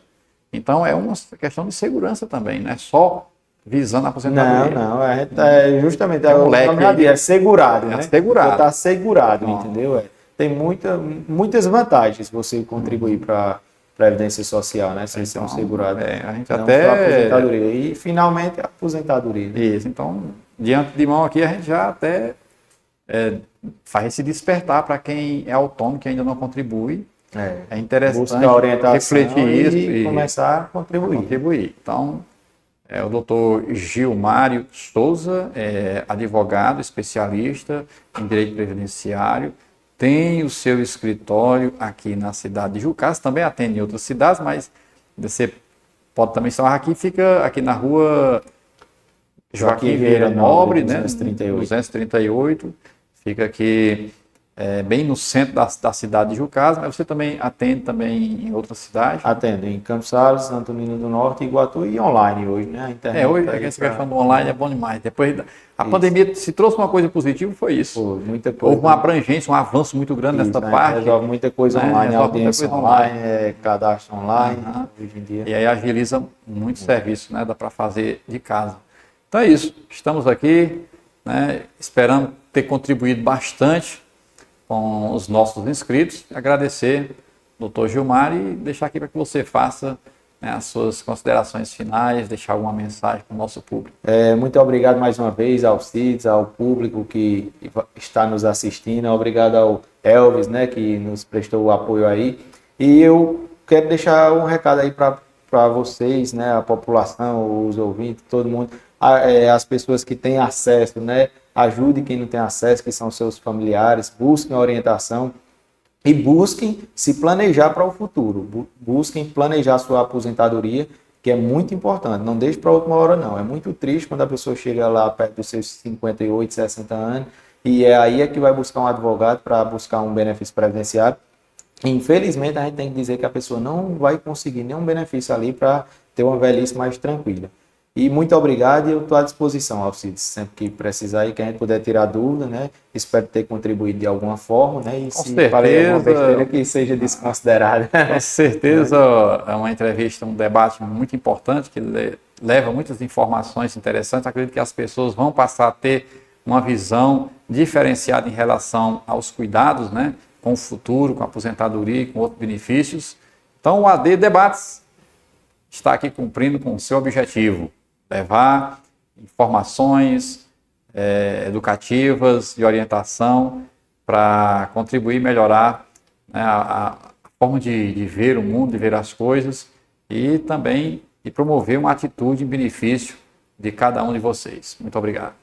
Speaker 1: Então é uma questão de segurança também, não é só visando a aposentadoria.
Speaker 2: Não, a gente é justamente
Speaker 1: Tem um leque aí
Speaker 2: é segurado,
Speaker 1: é
Speaker 2: né?
Speaker 1: assegurado.
Speaker 2: Está segurado,
Speaker 1: Bom.
Speaker 2: entendeu? Tem muitas vantagens você contribuir para a Previdência Social, né? Sem ser um segurado.
Speaker 1: A gente
Speaker 2: Não
Speaker 1: até...
Speaker 2: só a aposentadoria. E, finalmente, a aposentadoria. Né?
Speaker 1: Isso, então, diante de mão aqui, a gente já até faz esse despertar para quem é autônomo, que ainda não contribui. É interessante
Speaker 2: buscar orientação
Speaker 1: refletir isso
Speaker 2: e começar a contribuir.
Speaker 1: Então, o doutor Gilmário Souza é advogado, especialista em direito previdenciário, tem o seu escritório aqui na cidade de Jucás, também atende em outras cidades, mas você pode também estar aqui, fica aqui na rua Joaquim Vieira Nobre, né? 238, fica aqui bem no centro da cidade de Jucás, mas você também atende também em outras cidades?
Speaker 2: Atendo em Campos Sales, Santo Antônio do Norte, Iguatu e online hoje, né? A internet
Speaker 1: Hoje
Speaker 2: tá
Speaker 1: essa questão do online é bom demais. Depois a pandemia, se trouxe uma coisa positiva, foi isso.
Speaker 2: Pô, muita coisa.
Speaker 1: Houve uma abrangência, um avanço muito grande nessa parte.
Speaker 2: Resolve muita coisa online, audiência online, cadastro online, hoje em dia.
Speaker 1: E aí agiliza muito serviço, né? Dá para fazer de casa. Então é isso. Estamos aqui, né? Esperando ter contribuído bastante com os nossos inscritos. Agradecer ao doutor Gilmar e deixar aqui para que você faça, né, as suas considerações finais, deixar alguma mensagem para o nosso público.
Speaker 2: Muito obrigado mais uma vez ao CIDS, ao público que está nos assistindo, obrigado ao Elvis, né, que nos prestou o apoio aí. E eu quero deixar um recado aí para vocês, né, a população, os ouvintes, todo mundo, as pessoas que têm acesso, né, ajude quem não tem acesso, que são seus familiares, busquem orientação e busquem se planejar para o futuro. Busquem planejar sua aposentadoria, que é muito importante. Não deixe para a última hora, não. É muito triste quando a pessoa chega lá perto dos seus 58, 60 anos e aí que vai buscar um advogado para buscar um benefício previdenciário. Infelizmente, a gente tem que dizer que a pessoa não vai conseguir nenhum benefício ali para ter uma velhice mais tranquila. E muito obrigado e eu estou à disposição, Alcides, sempre que precisar e que a gente puder tirar dúvida, né? Espero ter contribuído de alguma forma, né? E se falei alguma besteira que seja desconsiderada.
Speaker 1: Com certeza é uma entrevista, um debate muito importante que leva muitas informações interessantes. Acredito que as pessoas vão passar a ter uma visão diferenciada em relação aos cuidados, né? Com o futuro, com a aposentadoria e com outros benefícios. Então o AD Debates está aqui cumprindo com o seu objetivo. Levar informações educativas, de orientação, para contribuir e melhorar, né, a forma de ver o mundo, de ver as coisas e também de promover uma atitude em benefício de cada um de vocês. Muito obrigado.